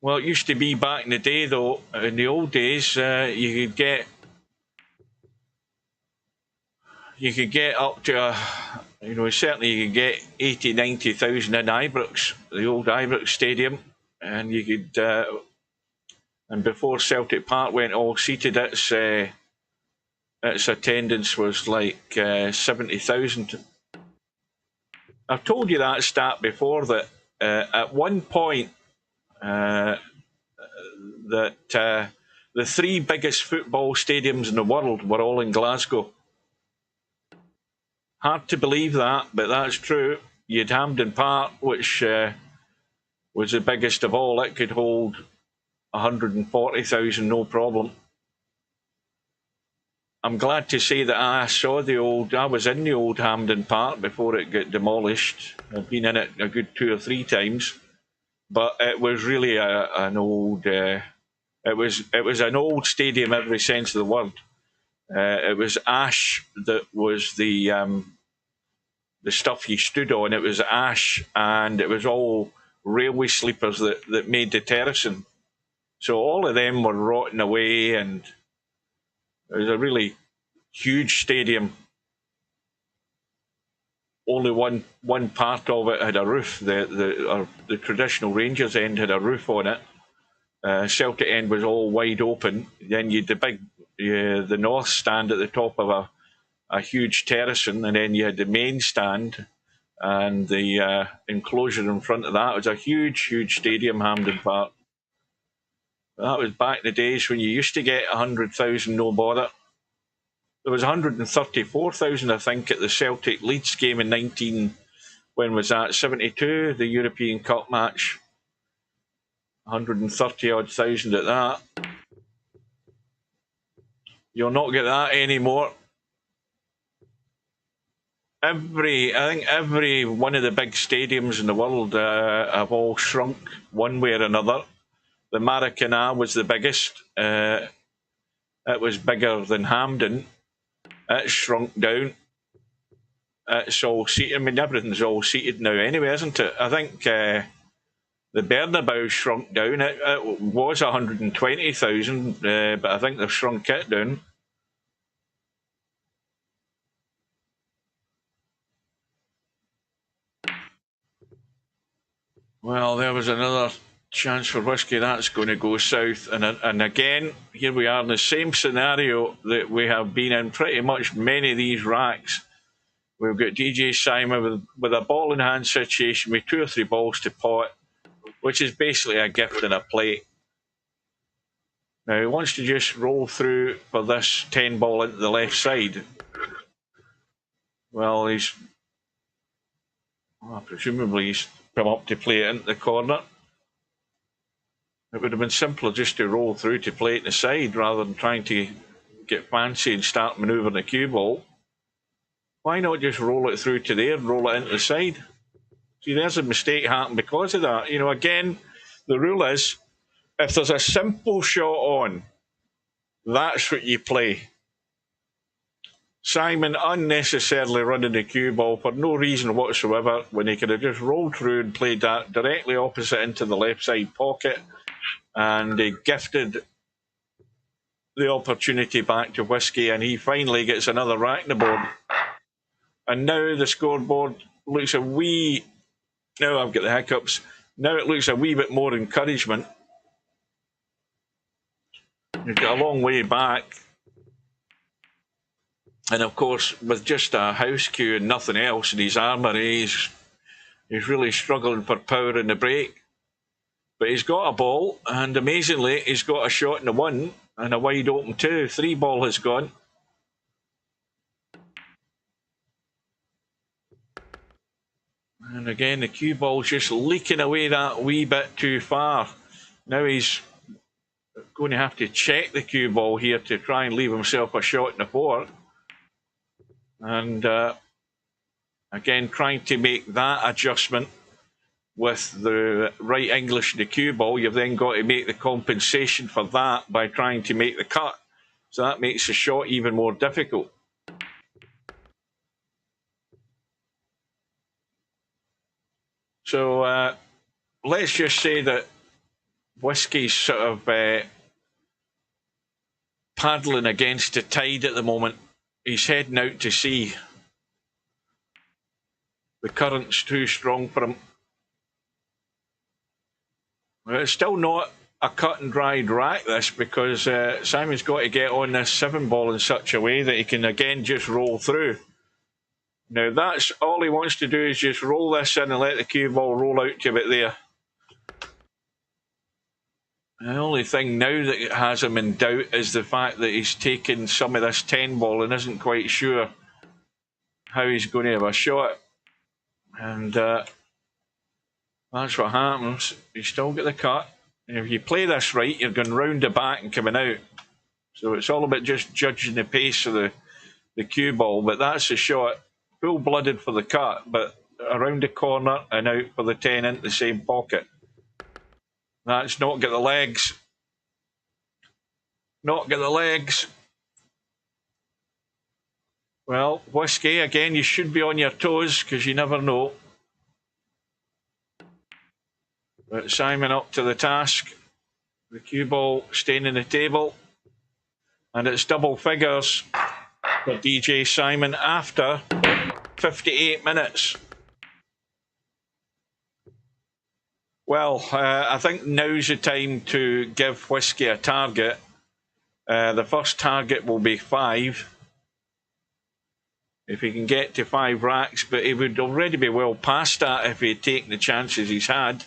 Well, it used to be back in the day, though. In the old days, you could get up to certainly you could get 80, 90,000 in Ibrox, the old Ibrox Stadium, and you could. And before Celtic Park went all seated, its attendance was like 70,000. I've told you that stat before, that at one point that the 3 biggest football stadiums in the world were all in Glasgow. Hard to believe that, but that's true. You had Hampden Park, which was the biggest of all. It could hold 140,000, no problem. I'm glad to say that I was in the old Hampden Park before it got demolished. I've been in it a good 2 or 3 times, but it was really an old. It was an old stadium, every sense of the word. It was ash that was the stuff you stood on. It was ash, and it was all railway sleepers that made the terracing. So all of them were rotting away, and it was a really huge stadium. Only one part of it had a roof. The traditional Rangers end had a roof on it. Celtic end was all wide open. Then you had the big, the north stand at the top of a huge terracing, and then you had the main stand, and the enclosure in front of that was a huge stadium, Hampden Park. That was back in the days when you used to get 100,000 no bother. There was 134,000, I think, at the Celtic Leeds game in when was that? 72, the European Cup match. 130 odd thousand at that. You'll not get that anymore. I think every one of the big stadiums in the world have all shrunk one way or another. The Maracana was the biggest. It was bigger than Hampden. It's shrunk down. It's all seated. I mean, everything's all seated now anyway, isn't it? I think the Bernabeu shrunk down. It was 120,000, but I think they've shrunk it down. Well, there was another chance for Whiskey. That's going to go south. And again, here we are in the same scenario that we have been in pretty much many of these racks. We've got DJSIMON with a ball in hand situation with 2 or 3 balls to pot, which is basically a gift and a plate. Now, he wants to just roll through for this 10 ball into the left side. Well, presumably he's come up to play it into the corner. It would have been simpler just to roll through to play it in the side rather than trying to get fancy and start manoeuvring the cue ball. Why not just roll it through to there and roll it into the side? See, there's a mistake happened because of that. You know, again, the rule is if there's a simple shot on, that's what you play. Simon unnecessarily running the cue ball for no reason whatsoever when he could have just rolled through and played that directly opposite into the left side pocket, and he gifted the opportunity back to Whiskey, and he finally gets another rack in the board. And now the scoreboard looks a wee... Now I've got the hiccups. Now it looks a wee bit more encouragement. He's got a long way back. And of course, with just a house cue and nothing else in his armoury, he's really struggling for power in the break. But he's got a ball, and amazingly, he's got a shot in the 1 and a wide open 2. 3 ball has gone. And again, the cue ball's just leaking away that wee bit too far. Now he's going to have to check the cue ball here to try and leave himself a shot in the 4. And again, trying to make that adjustment with the right English in the cue ball, you've then got to make the compensation for that by trying to make the cut. So that makes the shot even more difficult. So let's just say that Whiskey's sort of paddling against the tide at the moment. He's heading out to sea. The current's too strong for him. Well, it's still not a cut and dried rack, this, because Simon's got to get on this 7 ball in such a way that he can again just roll through. Now that's all he wants to do, is just roll this in and let the cue ball roll out to about there. The only thing now that has him in doubt is the fact that he's taken some of this 10 ball and isn't quite sure how he's going to have a shot. And that's what happens. You still get the cut. And if you play this right, you're going round the back and coming out. So it's all about just judging the pace of the cue ball. But that's the shot. Full-blooded for the cut, but around the corner and out for the 10 into the same pocket. That's not got the legs. Not got the legs. Well, Whiskey, again, you should be on your toes because you never know. But Simon up to the task. The cue ball staying in the table. And it's double figures for DJ Simon after 58 minutes. Well, I think now's the time to give Whiskey a target. The first target will be 5. If he can get to 5 racks, but he would already be well past that if he'd taken the chances he's had.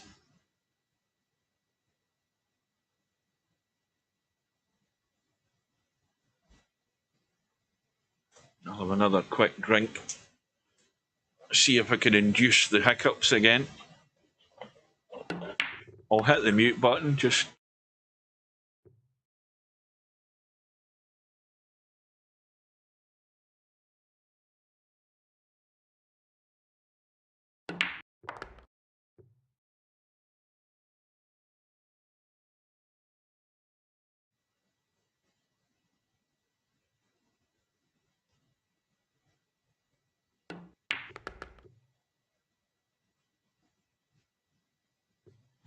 I'll have another quick drink. See if I can induce the hiccups again. I'll hit the mute button, just...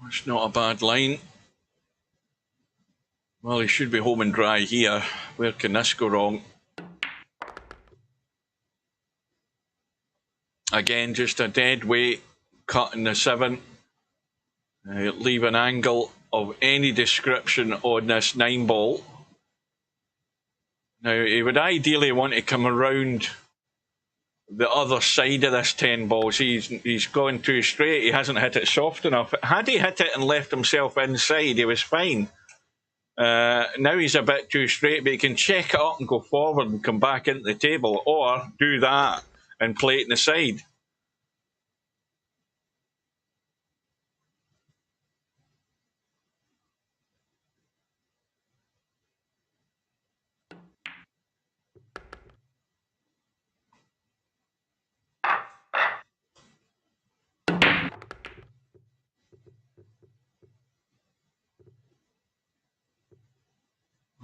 It's not a bad line. Well, he should be home and dry here. Where can this go wrong? Again, just a dead weight cut in the 7. Leave an angle of any description on this 9 ball. Now, he would ideally want to come around the other side of this 10 balls. He's gone too straight. He hasn't hit it soft enough. Had he hit it and left himself inside, he was fine. Now he's a bit too straight, but he can check it up and go forward and come back into the table, or do that and play it in the side.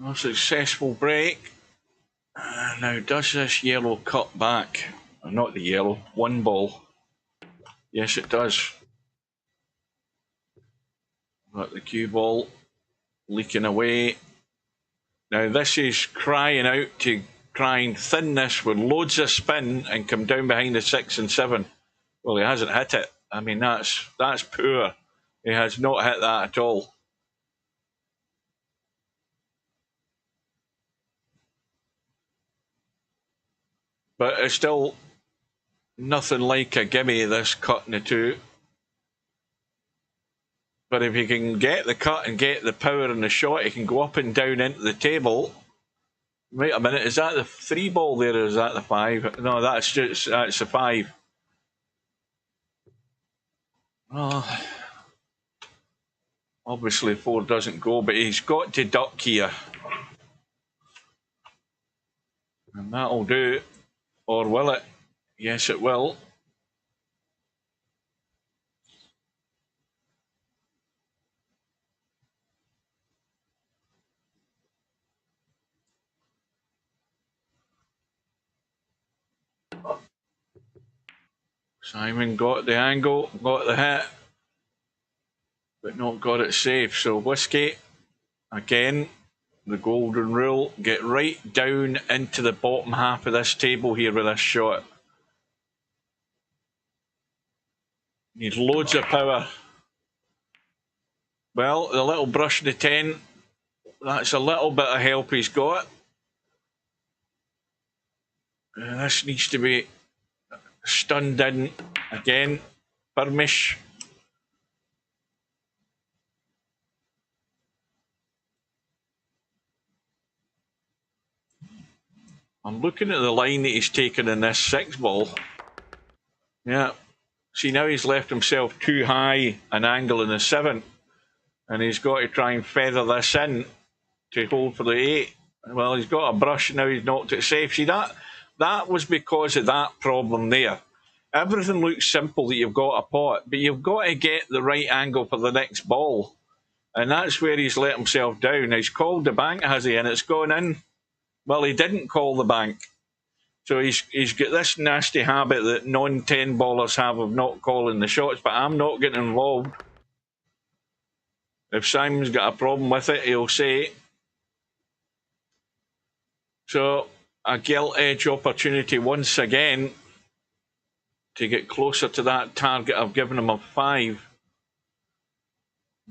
A successful break. Now, does this yellow cut back? Not the yellow, 1 ball. Yes, it does. Got the cue ball leaking away. Now, this is crying out to try and thin this with loads of spin and come down behind the 6 and 7. Well, he hasn't hit it. I mean, that's poor. He has not hit that at all. But it's still nothing like a gimme, this cut in the 2. But if he can get the cut and get the power in the shot, he can go up and down into the table. Wait a minute, is that the 3 ball there, or is that the 5? No, that's the 5. Oh, obviously 4 doesn't go, but he's got to duck here. And that'll do. Or will it? Yes, it will. Simon got the angle, got the hit, but not got it safe. So Whiskey, again, the golden rule, get right down into the bottom half of this table here with this shot. Needs loads of power. Well, the little brush in the 10, that's a little bit of help he's got. This needs to be stunned in again. Burmish. I'm looking at the line that he's taken in this 6 ball. Yeah. See, now he's left himself too high an angle in the 7. And he's got to try and feather this in to hold for the 8. Well, he's got a brush, now he's knocked it safe. See, that was because of that problem there. Everything looks simple that you've got a pot, but you've got to get the right angle for the next ball. And that's where he's let himself down. He's called the bank, has he? And it's gone in. Well, he didn't call the bank. So he's got this nasty habit that non-10 ballers have of not calling the shots, but I'm not getting involved. If Simon's got a problem with it, he'll say. So a gilt edge opportunity once again to get closer to that target I've given him of 5.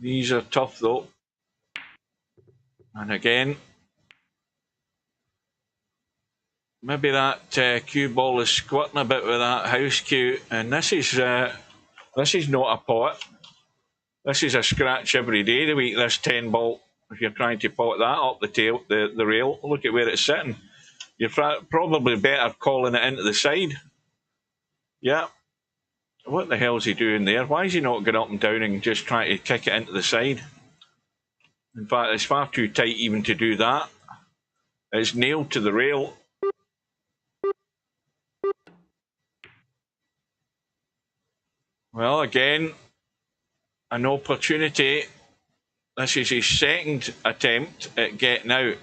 These are tough though. And again, maybe that cue ball is squirting a bit with that house cue, and this is not a pot. This is a scratch every day of the week, this 10 ball. If you're trying to pot that up the rail, look at where it's sitting. You're probably better calling it into the side. Yeah. What the hell's he doing there? Why is he not going up and down and just trying to kick it into the side? In fact, it's far too tight even to do that. It's nailed to the rail. Well, again, an opportunity. This is his second attempt at getting out.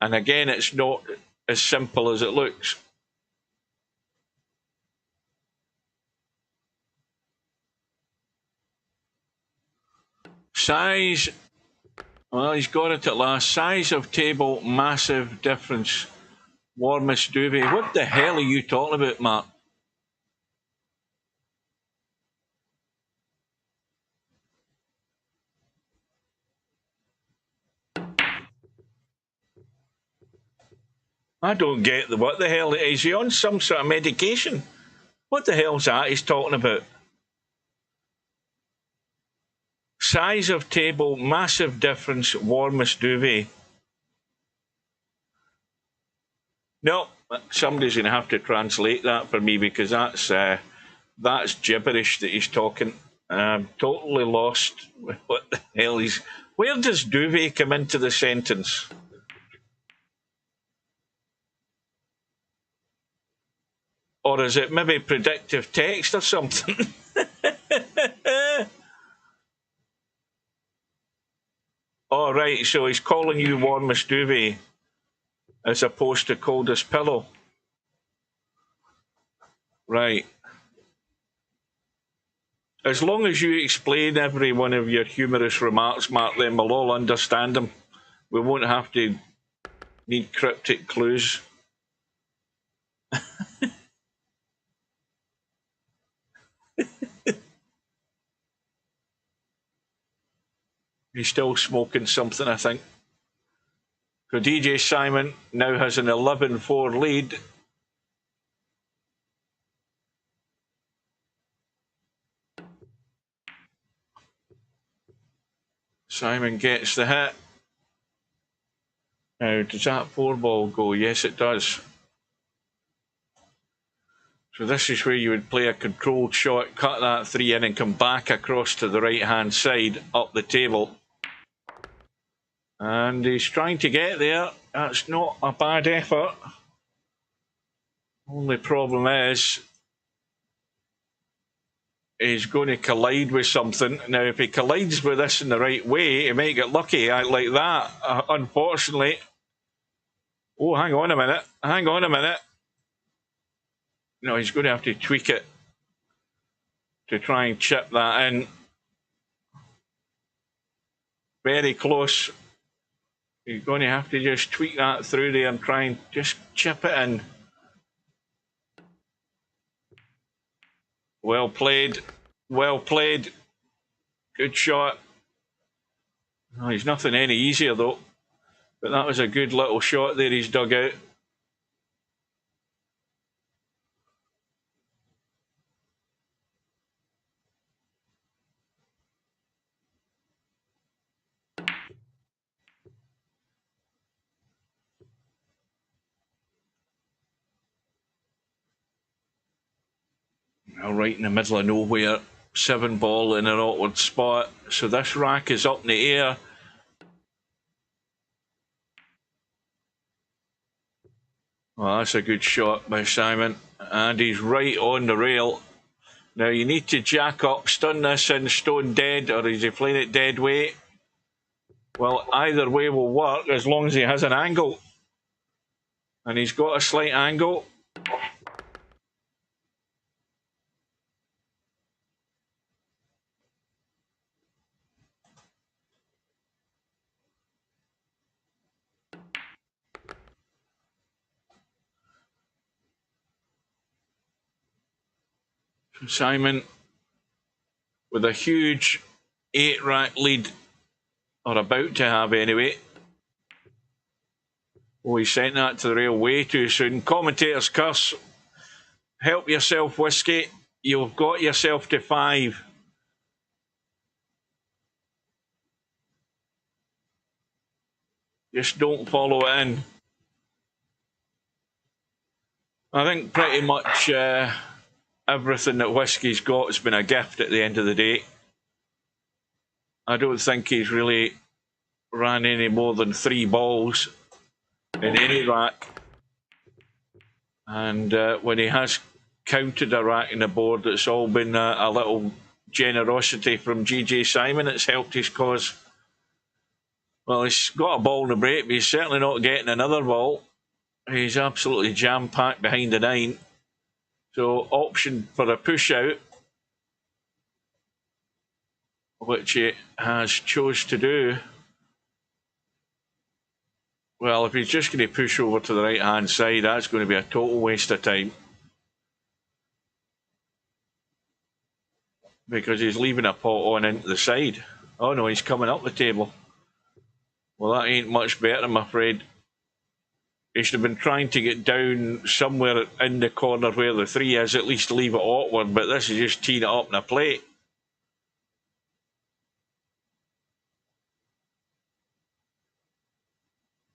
And again, it's not as simple as it looks. Size, well, he's got it at last. Size of table, massive difference. Warmest duvet. What the hell are you talking about, Mark? I don't get what the hell is he on? Some sort of medication? What the hell's that he's talking about? Size of table, massive difference, warmest duvet. No, somebody's going to have to translate that for me, because that's gibberish that he's talking. I'm totally lost. What the hell is? Where does duvet come into the sentence? Or is it maybe predictive text or something? Oh, right, so he's calling you warmest duvet as opposed to coldest pillow. Right. As long as you explain every one of your humorous remarks, Mark, then we'll all understand them. We won't have to need cryptic clues. He's still smoking something, I think. So DJ Simon now has an 11-4 lead. Simon gets the hit. Now, does that 4 ball go? Yes, it does. So this is where you would play a controlled shot, cut that 3 in and come back across to the right-hand side, up the table. And he's trying to get there. That's not a bad effort. Only problem is he's going to collide with something. Now, if he collides with this in the right way, he might get lucky like that, unfortunately. Oh, hang on a minute. Hang on a minute. No, he's going to have to tweak it to try and chip that in. Very close. You're going to have to just tweak that through there and try and just chip it in. Well played. Well played. Good shot. Oh, he's nothing any easier though. But that was a good little shot there he's dug out. Now right in the middle of nowhere, 7 ball in an awkward spot. So this rack is up in the air. Well, that's a good shot by Simon. And he's right on the rail. Now you need to jack up, stun this in stone dead, or is he playing it dead weight? Well, either way will work as long as he has an angle. And he's got a slight angle. Simon with a huge 8-rack lead, or about to have anyway. Oh, he sent that to the rail way too soon. Commentator's curse. Help yourself, Whiskey. You've got yourself to 5. Just don't follow it in. I think pretty much everything that Whiskey's got has been a gift at the end of the day. I don't think he's really ran any more than 3 balls in any rack. And when he has counted a rack in the board, it's all been a little generosity from DJSIMON. It's helped his cause. Well, he's got a ball in the break, but he's certainly not getting another ball. He's absolutely jam-packed behind the 9. So option for a push-out, which he has chose to do. Well, if he's just going to push over to the right-hand side, that's going to be a total waste of time. Because he's leaving a pot on into the side. Oh no, he's coming up the table. Well, that ain't much better, I'm afraid. He should have been trying to get down somewhere in the corner where the 3 is, at least leave it awkward, but this is just teeing it up in a plate.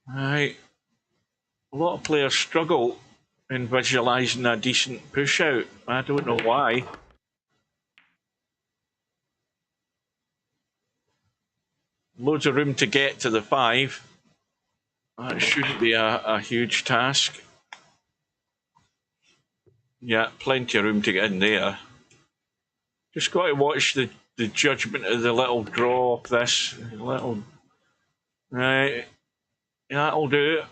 Right. A lot of players struggle in visualising a decent push-out. I don't know why. Loads of room to get to the 5. That shouldn't be a huge task. Yeah, plenty of room to get in there. Just got to watch the judgment of the little draw of this. Little, right, that'll do.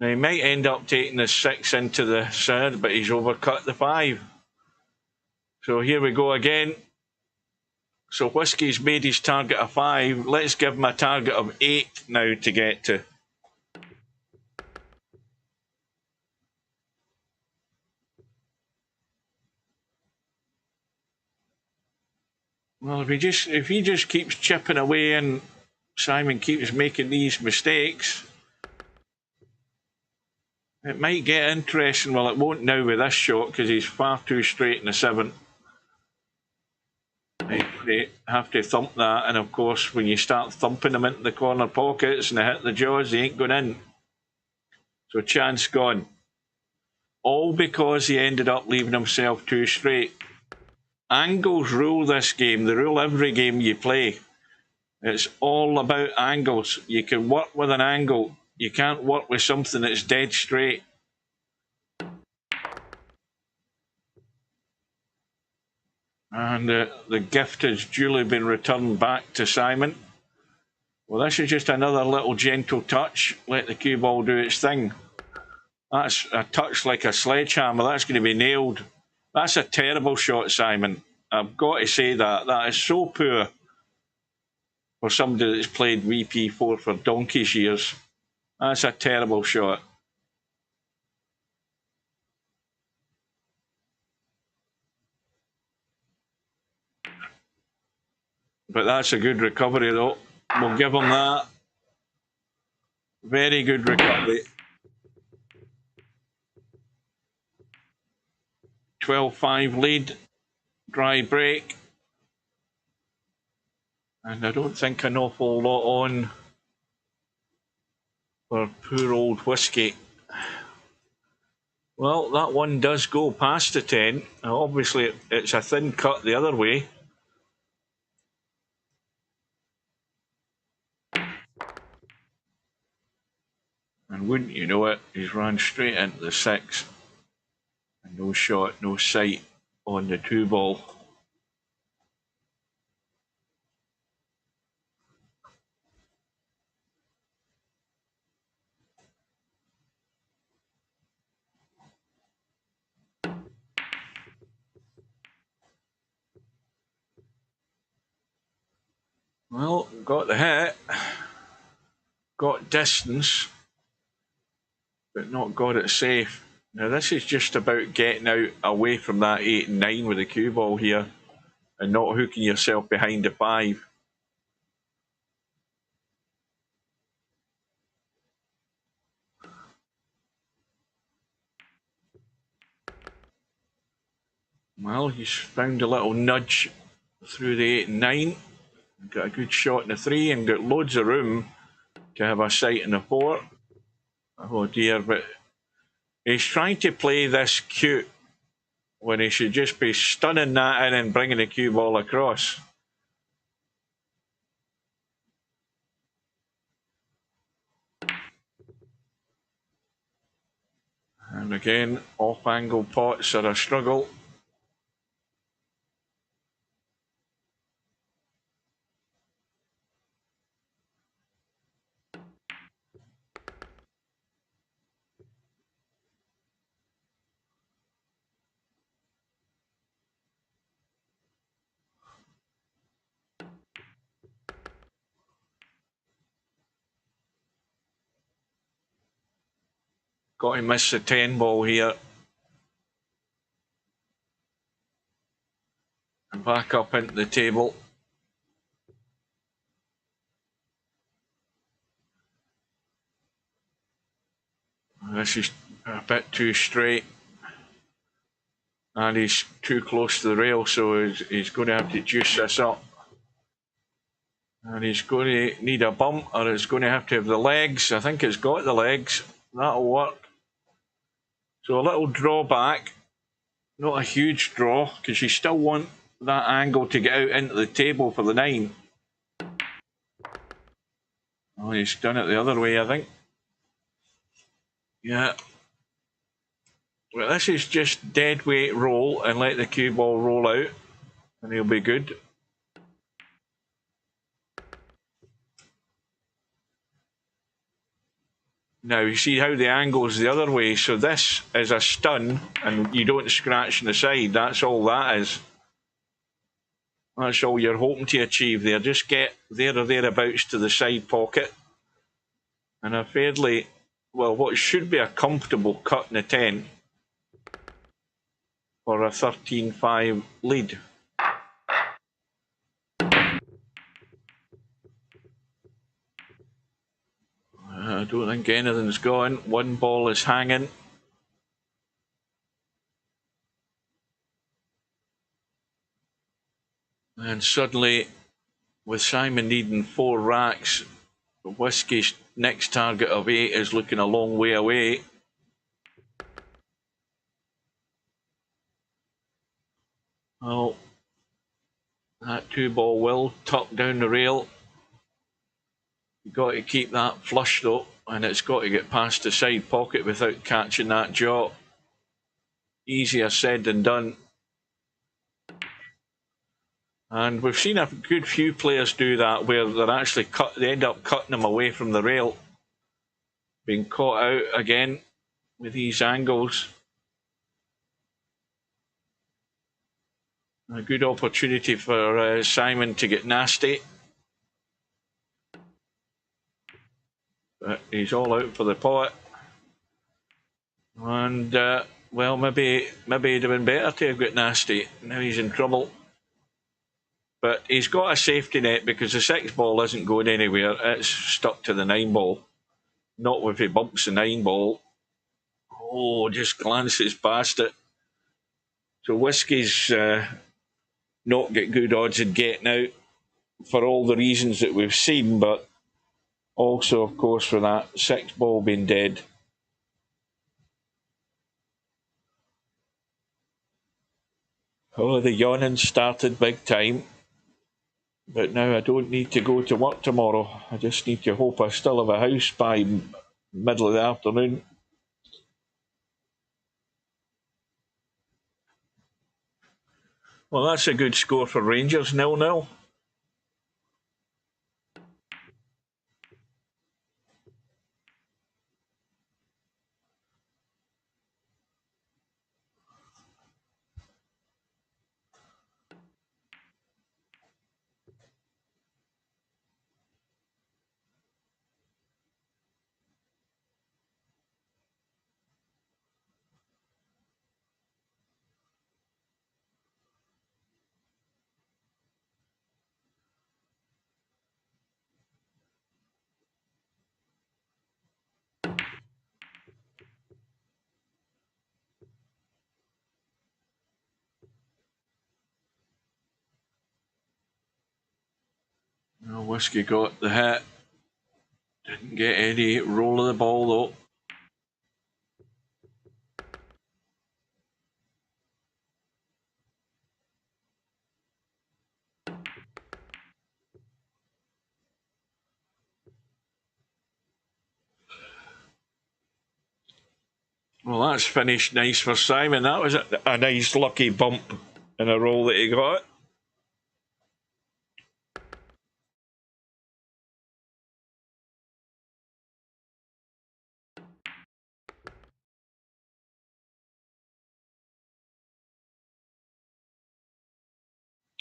Now he might end up taking the 6 into the third, but he's overcut the 5. So here we go again. So Whiskey's made his target a 5. Let's give him a target of 8 now to get to. Well, if he just keeps chipping away and Simon keeps making these mistakes, it might get interesting. Well, it won't now with this shot because he's far too straight in the 7. They have to thump that, and of course when you start thumping them into the corner pockets and they hit the jaws, they ain't going in. So chance gone. All because he ended up leaving himself too straight. Angles rule this game. They rule every game you play. It's all about angles. You can work with an angle. You can't work with something that's dead straight. And the gift has duly been returned back to Simon. Well, this is just another little gentle touch. Let the cue ball do its thing. That's a touch like a sledgehammer. That's going to be nailed. That's a terrible shot, Simon. I've got to say that. That is so poor for somebody that's played VP4 for donkey's years. That's a terrible shot. But that's a good recovery, though. We'll give him that. Very good recovery. 12-5 lead. Dry break. And I don't think an awful lot on for poor old Whiskey. Well, that one does go past the 10. Now, obviously, it's a thin cut the other way. And wouldn't you know it, he's ran straight into the 6. And no shot, no sight on the 2 ball. Well, got the hit, got distance, but not got it safe. Now this is just about getting out away from that 8 and 9 with the cue ball here and not hooking yourself behind the 5. Well, he's found a little nudge through the 8 and 9. Got a good shot in the 3 and got loads of room to have a sight in the 4. Oh dear, but he's trying to play this cute when he should just be stunning that in and bringing the cue ball across. And again, off-angle pots are a struggle. Got to miss the 10 ball here. And back up into the table. This is a bit too straight. And he's too close to the rail, so he's going to have to juice this up. And he's going to need a bump, or it's going to have to have the legs. I think it's got the legs. That'll work. So a little draw back. Not a huge draw, because you still want that angle to get out into the table for the 9. Oh, he's done it the other way, I think. Yeah. Well, this is just dead weight roll and let the cue ball roll out, and he'll be good. Now, you see how the angle's the other way, so this is a stun, and you don't scratch on the side. That's all that is. That's all you're hoping to achieve there. Just get there or thereabouts to the side pocket. And a fairly, well, what should be a comfortable cut in the 10 for a 13-5 lead. I don't think anything's gone. One ball is hanging. And suddenly, with Simon needing 4 racks, Whiskey's next target of 8 is looking a long way away. Well, that 2 ball will tuck down the rail. You've got to keep that flush though, and it's got to get past the side pocket without catching that jaw. Easier said than done. And we've seen a good few players do that, where they're actually they end up cutting them away from the rail. Being caught out again with these angles. A good opportunity for Simon to get nasty. But he's all out for the pot. And, well, maybe it'd have been better to have got nasty. Now he's in trouble. But he's got a safety net because the 6 ball isn't going anywhere. It's stuck to the 9 ball. Not if he bumps the 9 ball. Oh, just glances past it. So Whiskey's not get good odds of getting out for all the reasons that we've seen, but also, of course, for that 6 ball being dead. Oh, the yawning started big time. But now I don't need to go to work tomorrow. I just need to hope I still have a house by middle of the afternoon. Well, that's a good score for Rangers, 0-0. Whiskey got the hit. Didn't get any roll of the ball though. Well, that's finished nice for Simon. That was a nice lucky bump in a roll that he got.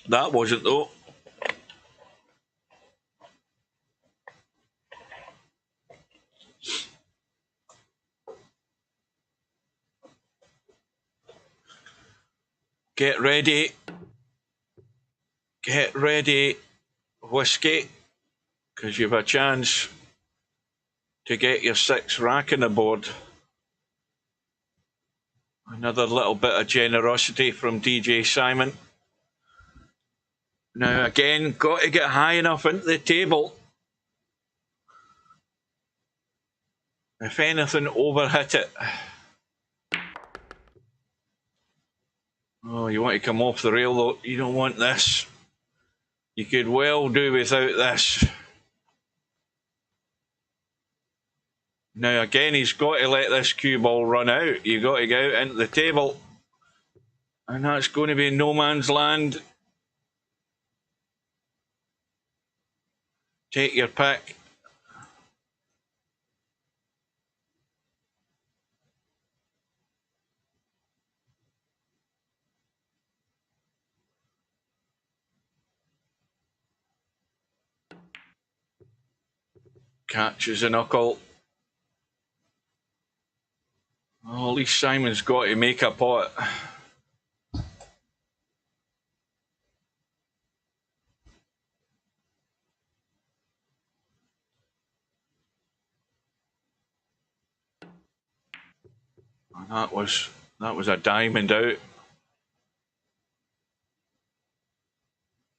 That wasn't though. Get ready. Get ready, Whiskey, because you've a chance to get your 6th rack on the board. Another little bit of generosity from DJSIMON. Now again, got to get high enough into the table. If anything, overhit it. Oh, you want to come off the rail though. You don't want this. You could well do without this. Now again, he's got to let this cue ball run out. You've got to go out into the table. And that's going to be no man's land. Take your pick. Catches a knuckle. Oh, at least Simon's got to make a pot. And that was a diamond out.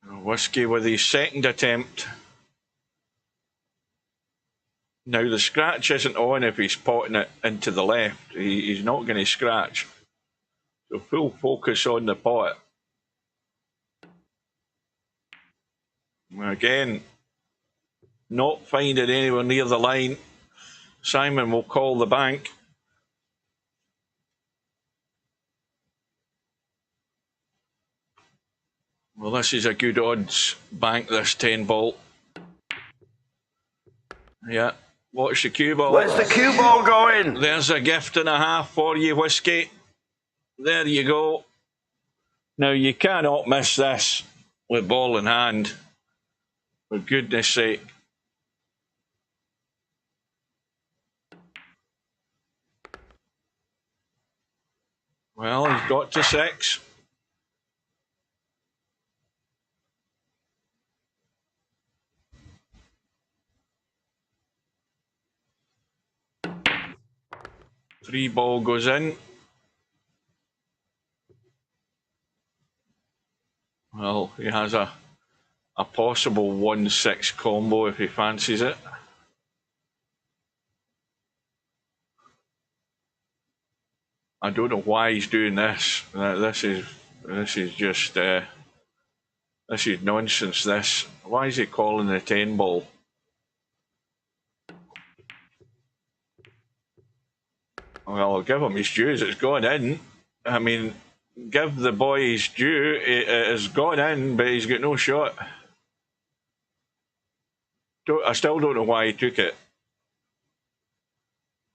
Whiskey with his 2nd attempt. Now the scratch isn't on if he's potting it into the left. He's not going to scratch. So full focus on the pot. Again, not finding anywhere near the line. Simon will call the bank. Well, this is a good odds bank, this 10 ball. Yeah, watch the cue ball. Where's the cue ball going? There's a gift and a half for you, Whiskey. There you go. Now, you cannot miss this with ball in hand. For goodness sake. Well, he's got to 6. Three ball goes in. Well, he has a possible 1-6 combo if he fancies it. I don't know why he's doing this. This is just this is nonsense. This. Why is he calling the 10 ball? Well, I'll give him his dues. It's gone in. I mean, give the boy his due. It has gone in, but he's got no shot. I still don't know why he took it.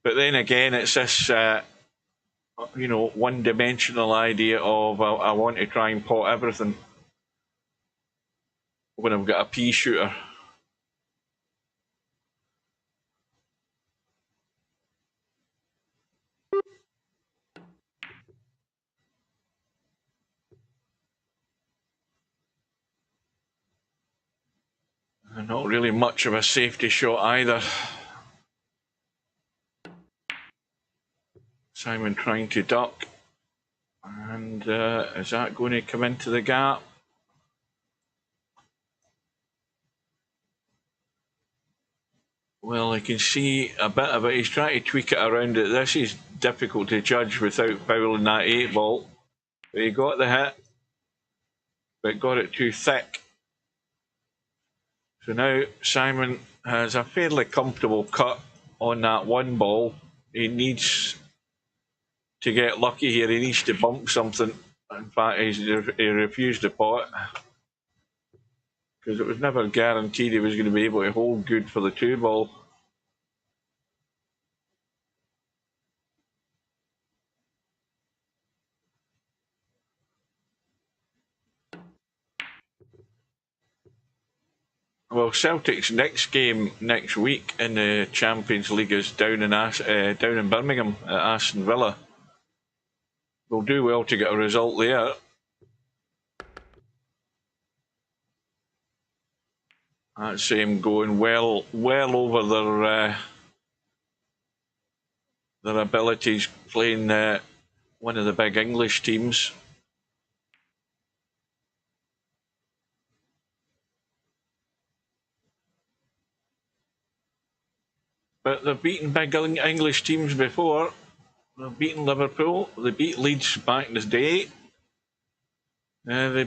But then again, it's this, one-dimensional idea of I want to try and pot everything when I've got a pea shooter. And not really much of a safety shot either. Simon trying to duck. And is that going to come into the gap? Well, I can see a bit of it. He's trying to tweak it around it. This is difficult to judge without fouling that 8-ball. But he got the hit, but got it too thick. So now Simon has a fairly comfortable cut on that 1 ball. He needs to get lucky here. He needs to bump something. In fact, he refused the pot because it was never guaranteed he was going to be able to hold good for the 2 ball. Well, Celtic's next game next week in the Champions League is down in Birmingham at Aston Villa. They'll do well to get a result there. That's him going well over their abilities playing one of the big English teams. But they've beaten big English teams before. They've beaten Liverpool. They beat Leeds back in the day. They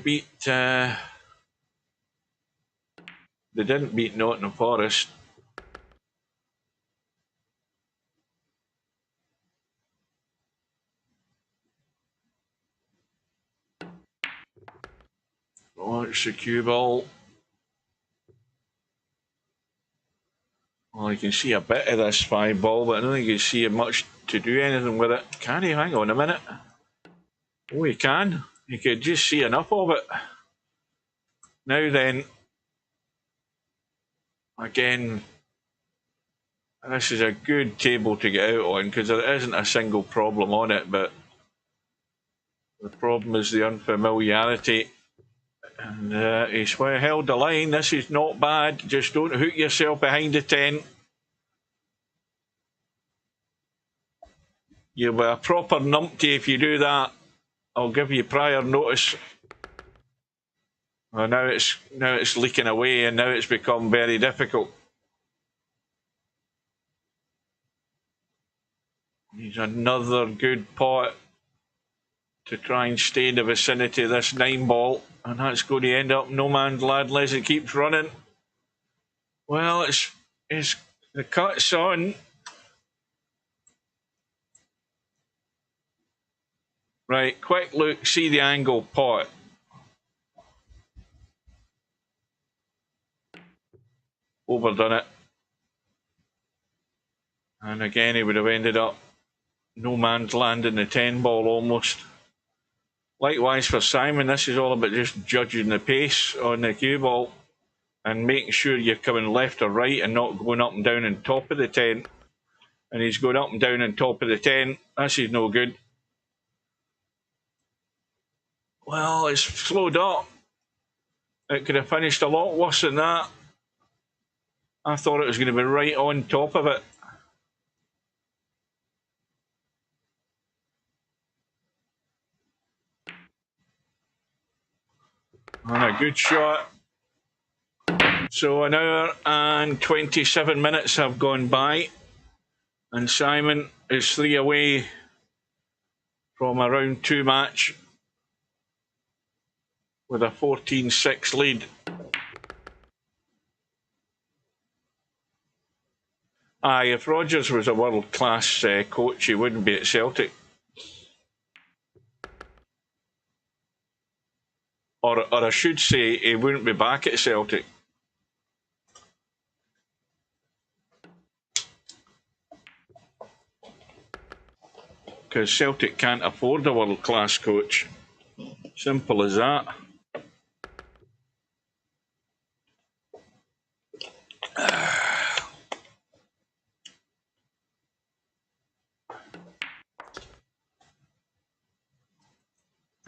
didn't beat Nottingham Forest. Oh, it's the cue ball. Well, you can see a bit of this 5 ball, but I don't think you see much to do anything with it. Can he? Hang on a minute. Oh, he can. You could just see enough of it. Now then, again, this is a good table to get out on because there isn't a single problem on it, but the problem is the unfamiliarity. And he's held the line. This is not bad. Just don't hook yourself behind the 10. You'll be a proper numpty if you do that. I'll give you prior notice. Well, now it's leaking away, and now it's become very difficult. He's another good pot to try and stay in the vicinity of this 9 ball, and that's going to end up no man's land unless it keeps running. Well, it's the cut's on. Right, quick look, see the angle pot. Overdone it. And again, he would have ended up no man's land in the 10 ball almost. Likewise for Simon, this is all about just judging the pace on the cue ball and making sure you're coming left or right and not going up and down on top of the 10. And he's going up and down on top of the 10. This is no good. Well, it's slowed up. It could have finished a lot worse than that. I thought it was going to be right on top of it. And a good shot. So an hour and 27 minutes have gone by. And Simon is 3 away from a round 2 match with a 14-6 lead. Aye, if Rodgers was a world-class coach, he wouldn't be at Celtic. Or I should say, he wouldn't be back at Celtic. Because Celtic can't afford a world-class coach. Simple as that.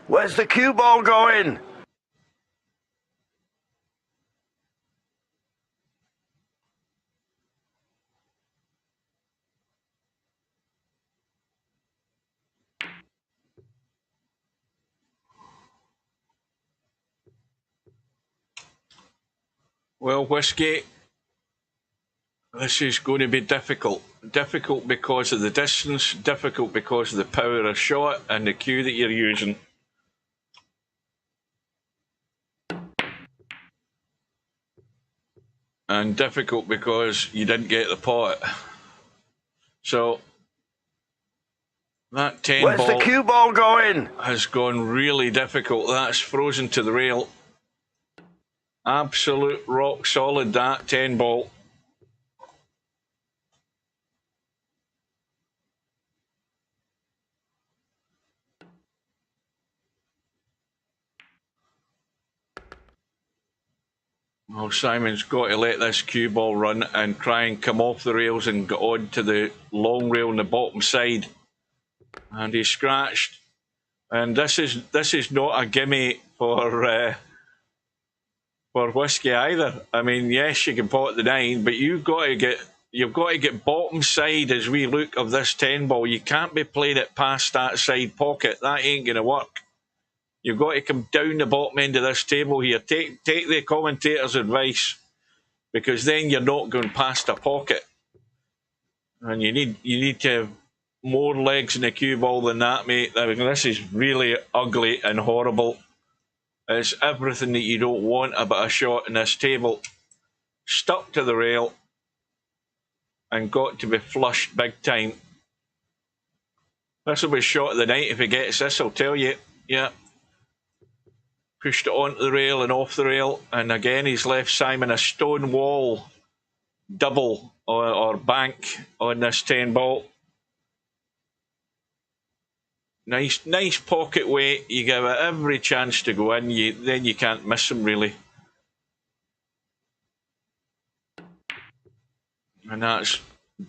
Where's the cue ball going? Well, Whiskey, This is going to be difficult. Difficult because of the distance, difficult because of the power of shot and the cue that you're using. And difficult because you didn't get the pot. So that 10 Where's the ball cue ball going? has gone really difficult. That's frozen to the rail. Absolute rock solid, that 10 ball. Well, Simon's got to let this cue ball run and try and come off the rails and get on to the long rail on the bottom side. And he's scratched. And this is not a gimme for whiskey either. I mean, yes, you can pot the 9, but you've got to get bottom side as we look of this 10 ball. You can't be playing it past that side pocket. That ain't going to work. You've got to come down the bottom end of this table here. Take the commentator's advice, because then you're not going past a pocket. And you need to have more legs in the cue ball than that, mate. I mean, this is really ugly and horrible. It's everything that you don't want about a shot in this table. Stuck to the rail and got to be flushed big time. This will be shot of the night if he gets this, I'll tell you. Yeah. Pushed it onto the rail and off the rail, and again he's left Simon a stone wall double or bank on this 10 ball. Nice pocket weight. You give it every chance to go in. Then you can't miss him really. And that's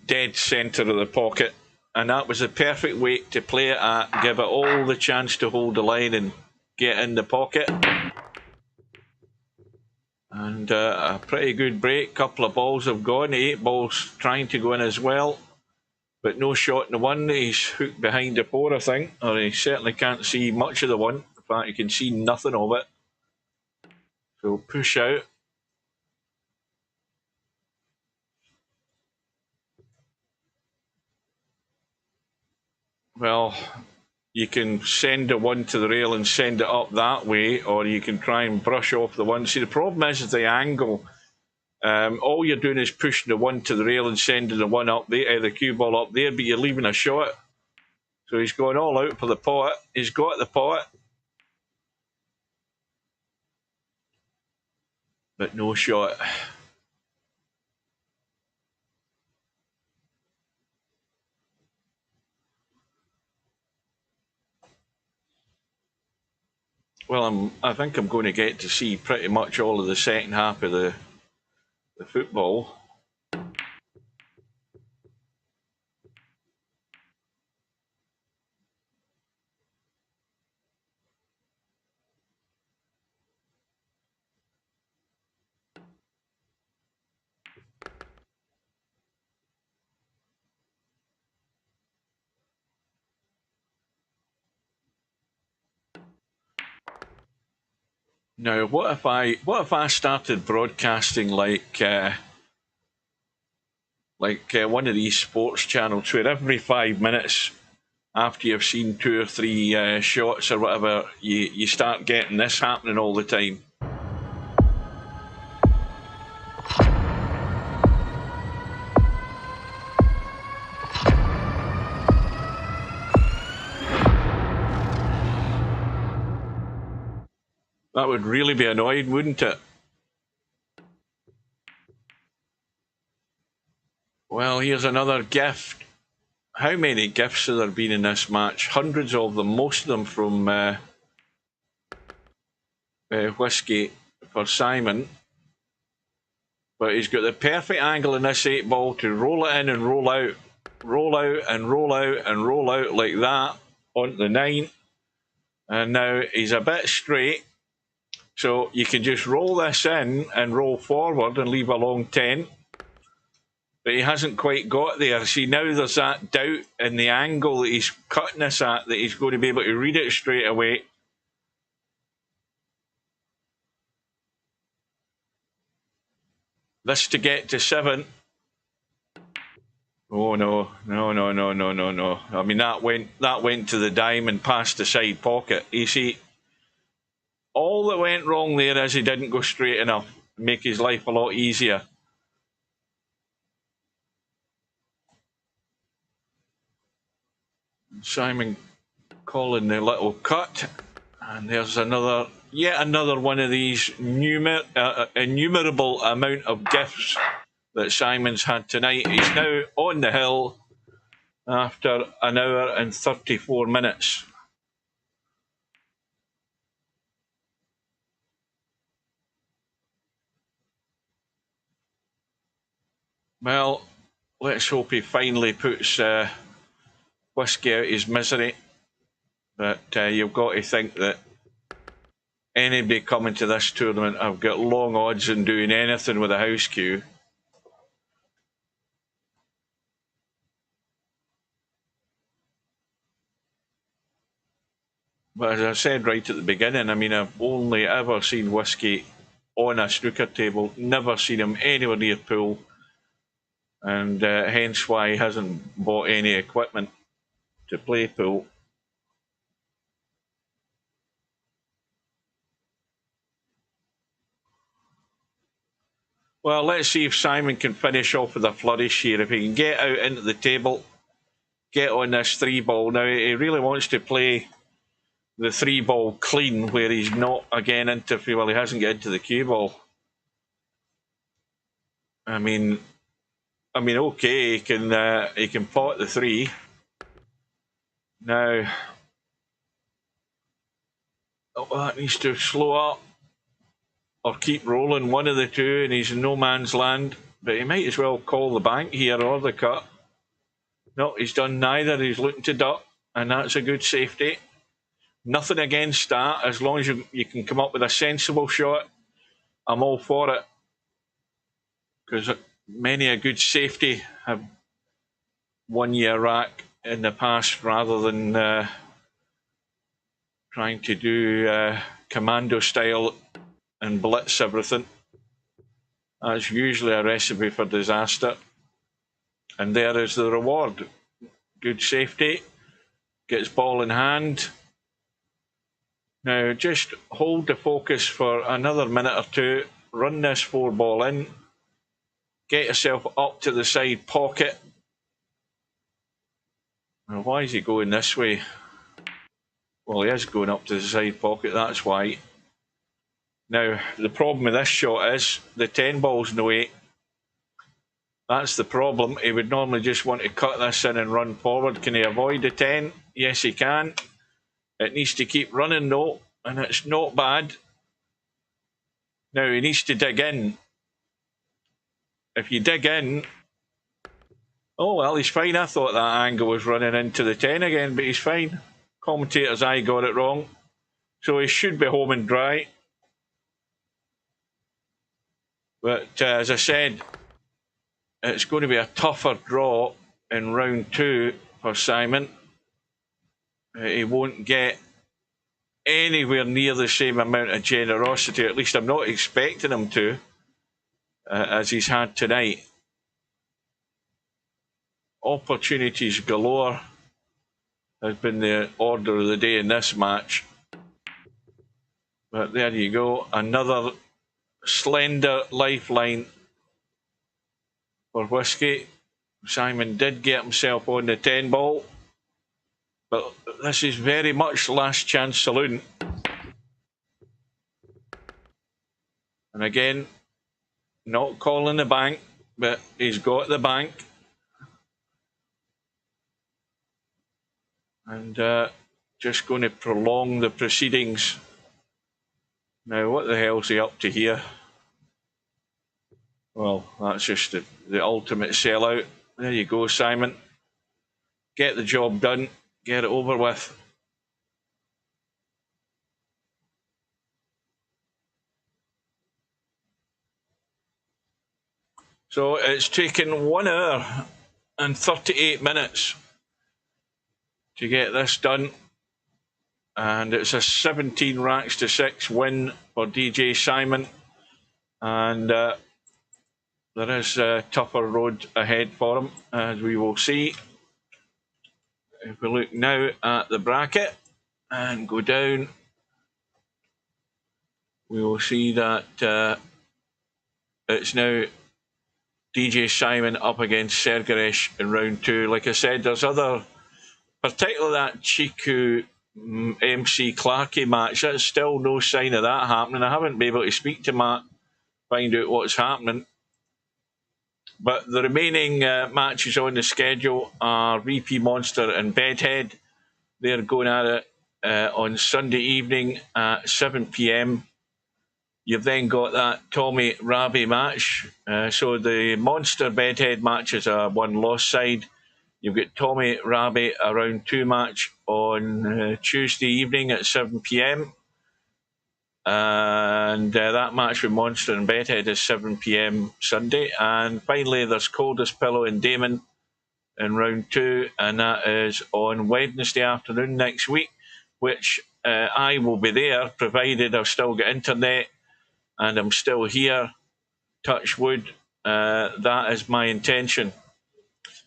dead centre of the pocket. And that was the perfect weight to play it at. Give it all the chance to hold the line and get in the pocket. And a pretty good break. Couple of balls have gone. 8 balls trying to go in as well. But no shot in the 1. He's hooked behind the 4, I think. Or he certainly can't see much of the 1. In fact, you can see nothing of it. So push out. Well, you can send the 1 to the rail and send it up that way, or you can try and brush off the 1. See, the problem is the angle. All you're doing is pushing the 1 to the rail and sending the 1 up there, the cue ball up there, but you're leaving a shot. So he's going all out for the pot. He's got the pot. But no shot. Well, I think I'm going to get to see pretty much all of the second half of the football. Now, what if I started broadcasting like one of these sports channels where every 5 minutes after you've seen 2 or 3 shots or whatever, you start getting this happening all the time. That would really be annoying, wouldn't it? Well, here's another gift. How many gifts have there been in this match? Hundreds of them, most of them from Whiskey for Simon. But he's got the perfect angle in this 8 ball to roll it in and roll out. Roll out and roll out and roll out like that onto the 9. And now he's a bit straight. So you can just roll this in and roll forward and leave a long 10. But he hasn't quite got there. See, now there's that doubt in the angle that he's cutting this at, that he's going to be able to read it straight away. This to get to 7. Oh no, no, no, no, no, no, no. I mean, that went to the dime and past the side pocket. You see, all that went wrong there is he didn't go straight enough. Make his life a lot easier. Simon calling the little cut, and there's yet another one of these innumerable amount of gifts that Simon's had tonight. He's now on the hill after an hour and 34 minutes. Well, let's hope he finally puts Whiskey out his misery. But you've got to think that anybody coming to this tournament have got long odds in doing anything with a house cue. But as I said right at the beginning, I mean, I've only ever seen Whiskey on a snooker table, never seen him anywhere near pool, and hence why he hasn't bought any equipment to play pool. Well, let's see if Simon can finish off with a flourish here. If he can get out into the table, get on this 3-ball. Now, he really wants to play the 3-ball clean, where he's not again interfering. Well, he hasn't got into the cue ball. I mean, okay, he can pot the 3. Now, that needs to slow up or keep rolling, one of the two, and he's in no man's land. But he might as well call the bank here or the cut. No, he's done neither. He's looking to duck, and that's a good safety. Nothing against that, as long as you can come up with a sensible shot. I'm all for it, because many a good safety have won you a rack in the past, rather than trying to do commando style and blitz everything. That's usually a recipe for disaster. And there is the reward. Good safety. Gets ball in hand. Now just hold the focus for another minute or two. Run this 4-ball in. Get yourself up to the side pocket. Now why is he going this way? Well, he is going up to the side pocket, that's why. Now, the problem with this shot is the 10-ball's no 8. That's the problem. He would normally just want to cut this in and run forward. Can he avoid the 10? Yes, he can. It needs to keep running, though, and it's not bad. Now, he needs to dig in. If you dig in... Oh, well, he's fine. I thought that angle was running into the 10 again, but he's fine. Commentator's eye got it wrong. So he should be home and dry. But as I said, it's going to be a tougher draw in round 2 for Simon. He won't get anywhere near the same amount of generosity. At least I'm not expecting him to, as he's had tonight. Opportunities galore has been the order of the day in this match. But there you go, another slender lifeline for Whiskey. Simon did get himself on the 10-ball, but this is very much last chance saloon. And again, not calling the bank, but he's got the bank. And just going to prolong the proceedings. Now, what the hell's he up to here? Well, that's just the ultimate sellout. There you go, Simon. Get the job done. Get it over with. So it's taken 1 hour and 38 minutes to get this done. And it's a 17 racks to 6 win for DJSIMON. And there is a tougher road ahead for him, as we will see. If we look now at the bracket and go down, we will see that it's now DJSIMON up against Sergaresh in round 2. Like I said, there's other, particularly that Chiku MC Clarkey match. There's still no sign of that happening. I haven't been able to speak to Matt, find out what's happening. But the remaining matches on the schedule are VP Monster and Bedhead. They're going at it on Sunday evening at 7 p.m. You've then got that Tommy Rabi match. So the Monster Bedhead match is a one-loss side. You've got Tommy Rabi a round 2 match on Tuesday evening at 7 p.m. And that match with Monster and Bedhead is 7 p.m. Sunday. And finally, there's Coldest Pillow and Damon in round 2, and that is on Wednesday afternoon next week, which I will be there, provided I've still got internet and I'm still here. Touch wood. That is my intention.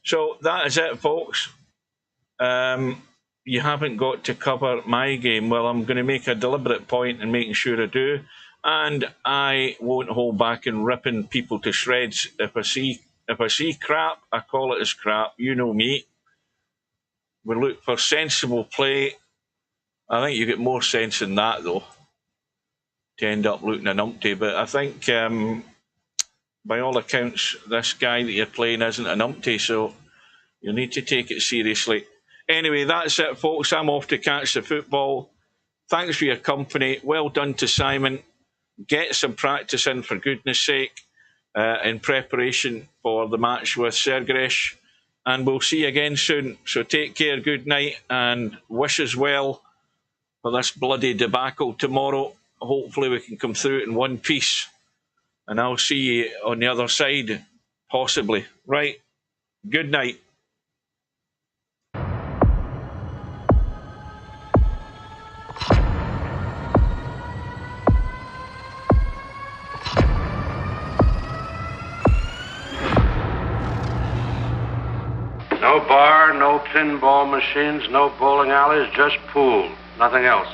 So that is it, folks. You haven't got to cover my game. Well, I'm going to make a deliberate point in making sure I do, and I won't hold back in ripping people to shreds. If I see crap, I call it as crap. You know me. We look for sensible play. I think you get more sense than that, though, to end up looking an umpty. But I think, by all accounts, this guy that you're playing isn't an umpty, so you need to take it seriously. Anyway, that's it, folks. I'm off to catch the football. Thanks for your company. Well done to Simon. Get some practice in, for goodness sake, in preparation for the match with Sergaresh. And we'll see you again soon. So take care, good night, and wish us well for this bloody debacle tomorrow. Hopefully we can come through it in one piece. And I'll see you on the other side, possibly. Right. Good night. No bar, no pinball machines, no bowling alleys, just pool. Nothing else.